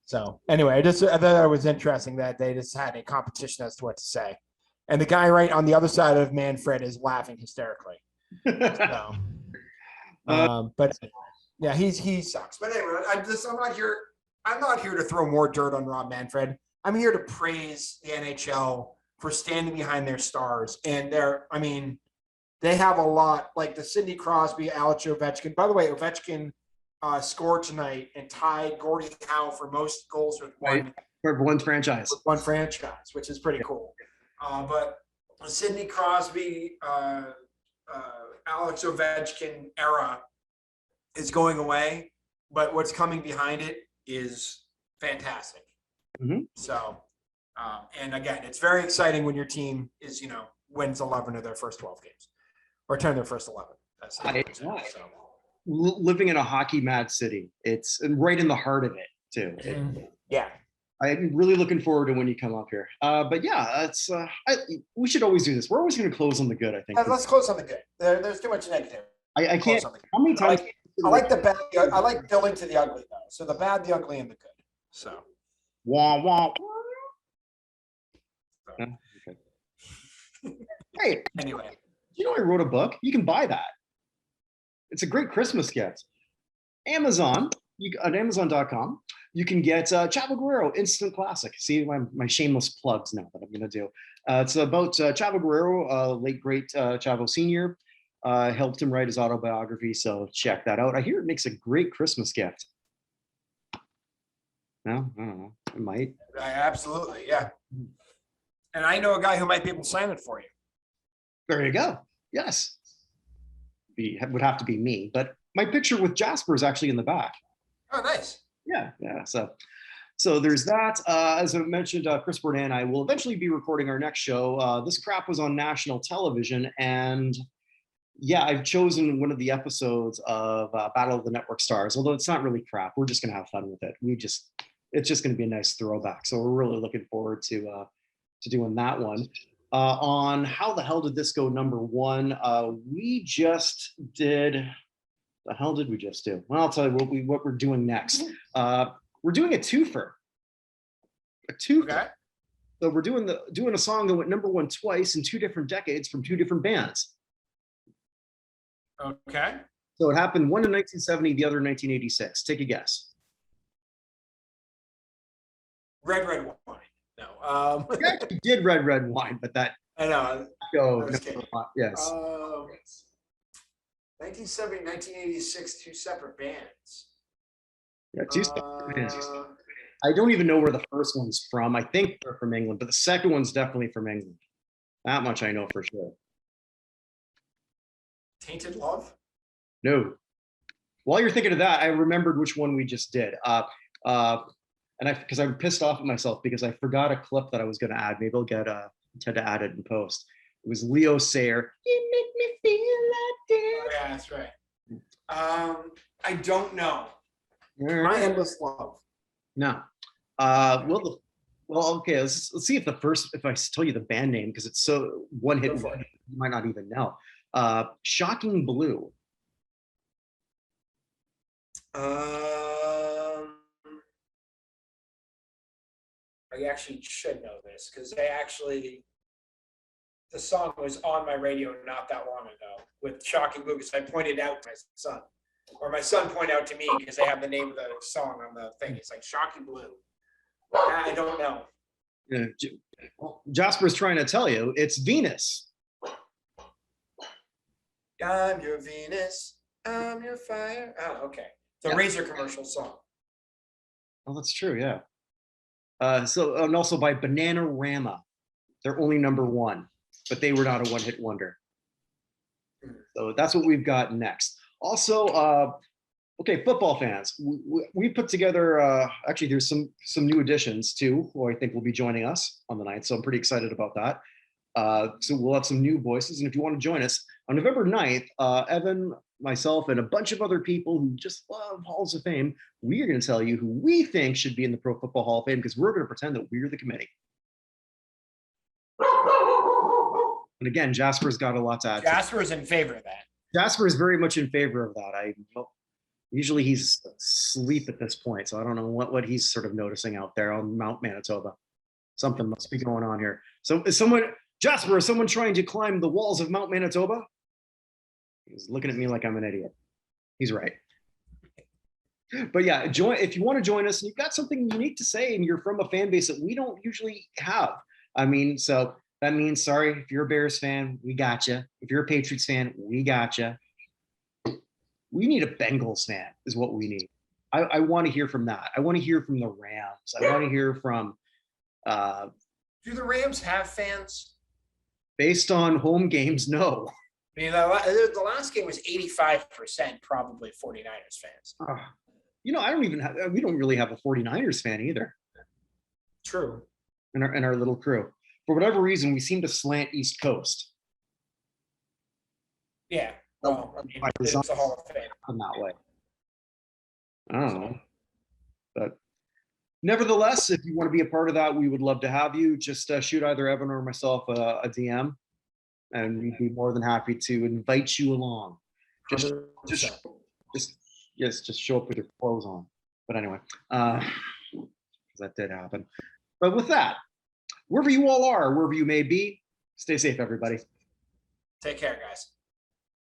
So anyway, I thought it was interesting that they just had a competition as to what to say, and the guy right on the other side of Manfred is laughing hysterically. So, but yeah, he sucks. But anyway, I'm not here to throw more dirt on Rob Manfred. I'm here to praise the NHL for standing behind their stars, and they have a lot like the Sidney Crosby, Alex Ovechkin. By the way, Ovechkin scored tonight and tied Gordie Howe for most goals with one franchise. Which is pretty cool. But the Sidney Crosby, Alex Ovechkin era is going away, but what's coming behind it is fantastic. Mm-hmm. So, and again, it's very exciting when your team is, wins 11 of their first 12 games or 10 of their first 11. That's so. Living in a hockey mad city. It's right in the heart of it too. Yeah. I'm really looking forward to when you come up here. But yeah, we should always do this. We're always going to close on the good, I think. Let's close on the good. There's too much negative. I can't. How many times? I like the bad. I like building to the ugly though. So the bad, the ugly, and the good. So. Wah wah. Okay. Hey. Anyway. I wrote a book. You can buy that. It's a great Christmas gift. Amazon. On Amazon.com, you can get Chavo Guerrero Instant Classic. See my shameless plugs now that I'm going to do. It's about Chavo Guerrero, late great Chavo Sr. Helped him write his autobiography, so check that out. I hear it makes a great Christmas gift. No, I don't know. It might. Absolutely, yeah. And I know a guy who might be able to sign it for you. There you go. Yes. Would have to be me, but my picture with Jasper is actually in the back. Oh, nice. Yeah. So there's that. As I mentioned, Chris Bourdain and I will eventually be recording our next show. This crap was on national television, and yeah, I've chosen one of the episodes of Battle of the Network Stars. Although it's not really crap, we're just gonna have fun with it. It's just gonna be a nice throwback. So we're really looking forward to doing that one. On how the hell did this go #1? We just did. The hell did we just do? Well, I'll tell you what we're doing next. We're doing a twofer. Okay. So we're doing a song that went #1 twice in 2 different decades from 2 different bands. Okay. So it happened one in 1970, the other in 1986. Take a guess. Red Wine. No. We actually did Red Wine, but that. I know. Yes. 1970, 1986, 2 separate bands. Yeah, 2 separate bands. I don't even know where the first one's from. I think they're from England, but the second one's definitely from England. That much I know for sure. Tainted Love? No. While you're thinking of that, I remembered which one we just did. and because I'm pissed off at myself because I forgot a clip that I was going to add. Maybe I'll get Ted to add it in post. It was Leo Sayer. You make me feel like this. Oh, yeah, that's right. I don't know. My Endless Love. No. Well, okay. Let's see if I tell you the band name because it's so one hit, you might not even know. Shocking Blue. I actually should know this because the song was on my radio not that long ago with Shocking Blue because I pointed out to my son, or my son pointed out to me because they have the name of the song on the thing. It's like Shocking Blue. I don't know. Yeah, Jasper's trying to tell you it's Venus. I'm your Venus, I'm your fire. Oh, okay. The Razor commercial song. Oh, that's true. Yeah. And also by Bananarama. They're only #1, but they were not a one-hit wonder. So that's what we've got next. Also, okay, football fans, we put together, actually there's some new additions too, who I think will be joining us on the 9th. So I'm pretty excited about that. So we'll have some new voices. And if you want to join us on November 9th, Evan, myself, and a bunch of other people who just love Halls of Fame, we are going to tell you who we think should be in the Pro Football Hall of Fame because we're going to pretend that we're the committee. And again, Jasper's got a lot to add. Jasper is in favor of that. Jasper is very much in favor of that. Usually he's asleep at this point, so I don't know what he's sort of noticing out there on Mount Manitoba. Something must be going on here. So is someone trying to climb the walls of Mount Manitoba? He's looking at me like I'm an idiot. He's right. But yeah, if you want to join us and you've got something unique to say and you're from a fan base that we don't usually have. I mean, so that means, sorry, if you're a Bears fan, we got you. If you're a Patriots fan, we got you. We need a Bengals fan is what we need. I want to hear from that. I want to hear from the Rams. I want to hear from do the Rams have fans? Based on home games, no. I mean, the last game was 85% probably 49ers fans. We don't really have a 49ers fan either. True. In our little crew. For whatever reason, we seem to slant East Coast. Yeah. Well, I mean, it's a Hall of Fame. In that way. I don't know. But nevertheless, if you want to be a part of that, we would love to have you. Just shoot either Evan or myself a DM, and we'd be more than happy to invite you along. Just show up with your clothes on. But anyway, that did happen. But with that, wherever you all are, wherever you may be, stay safe, everybody. Take care, guys.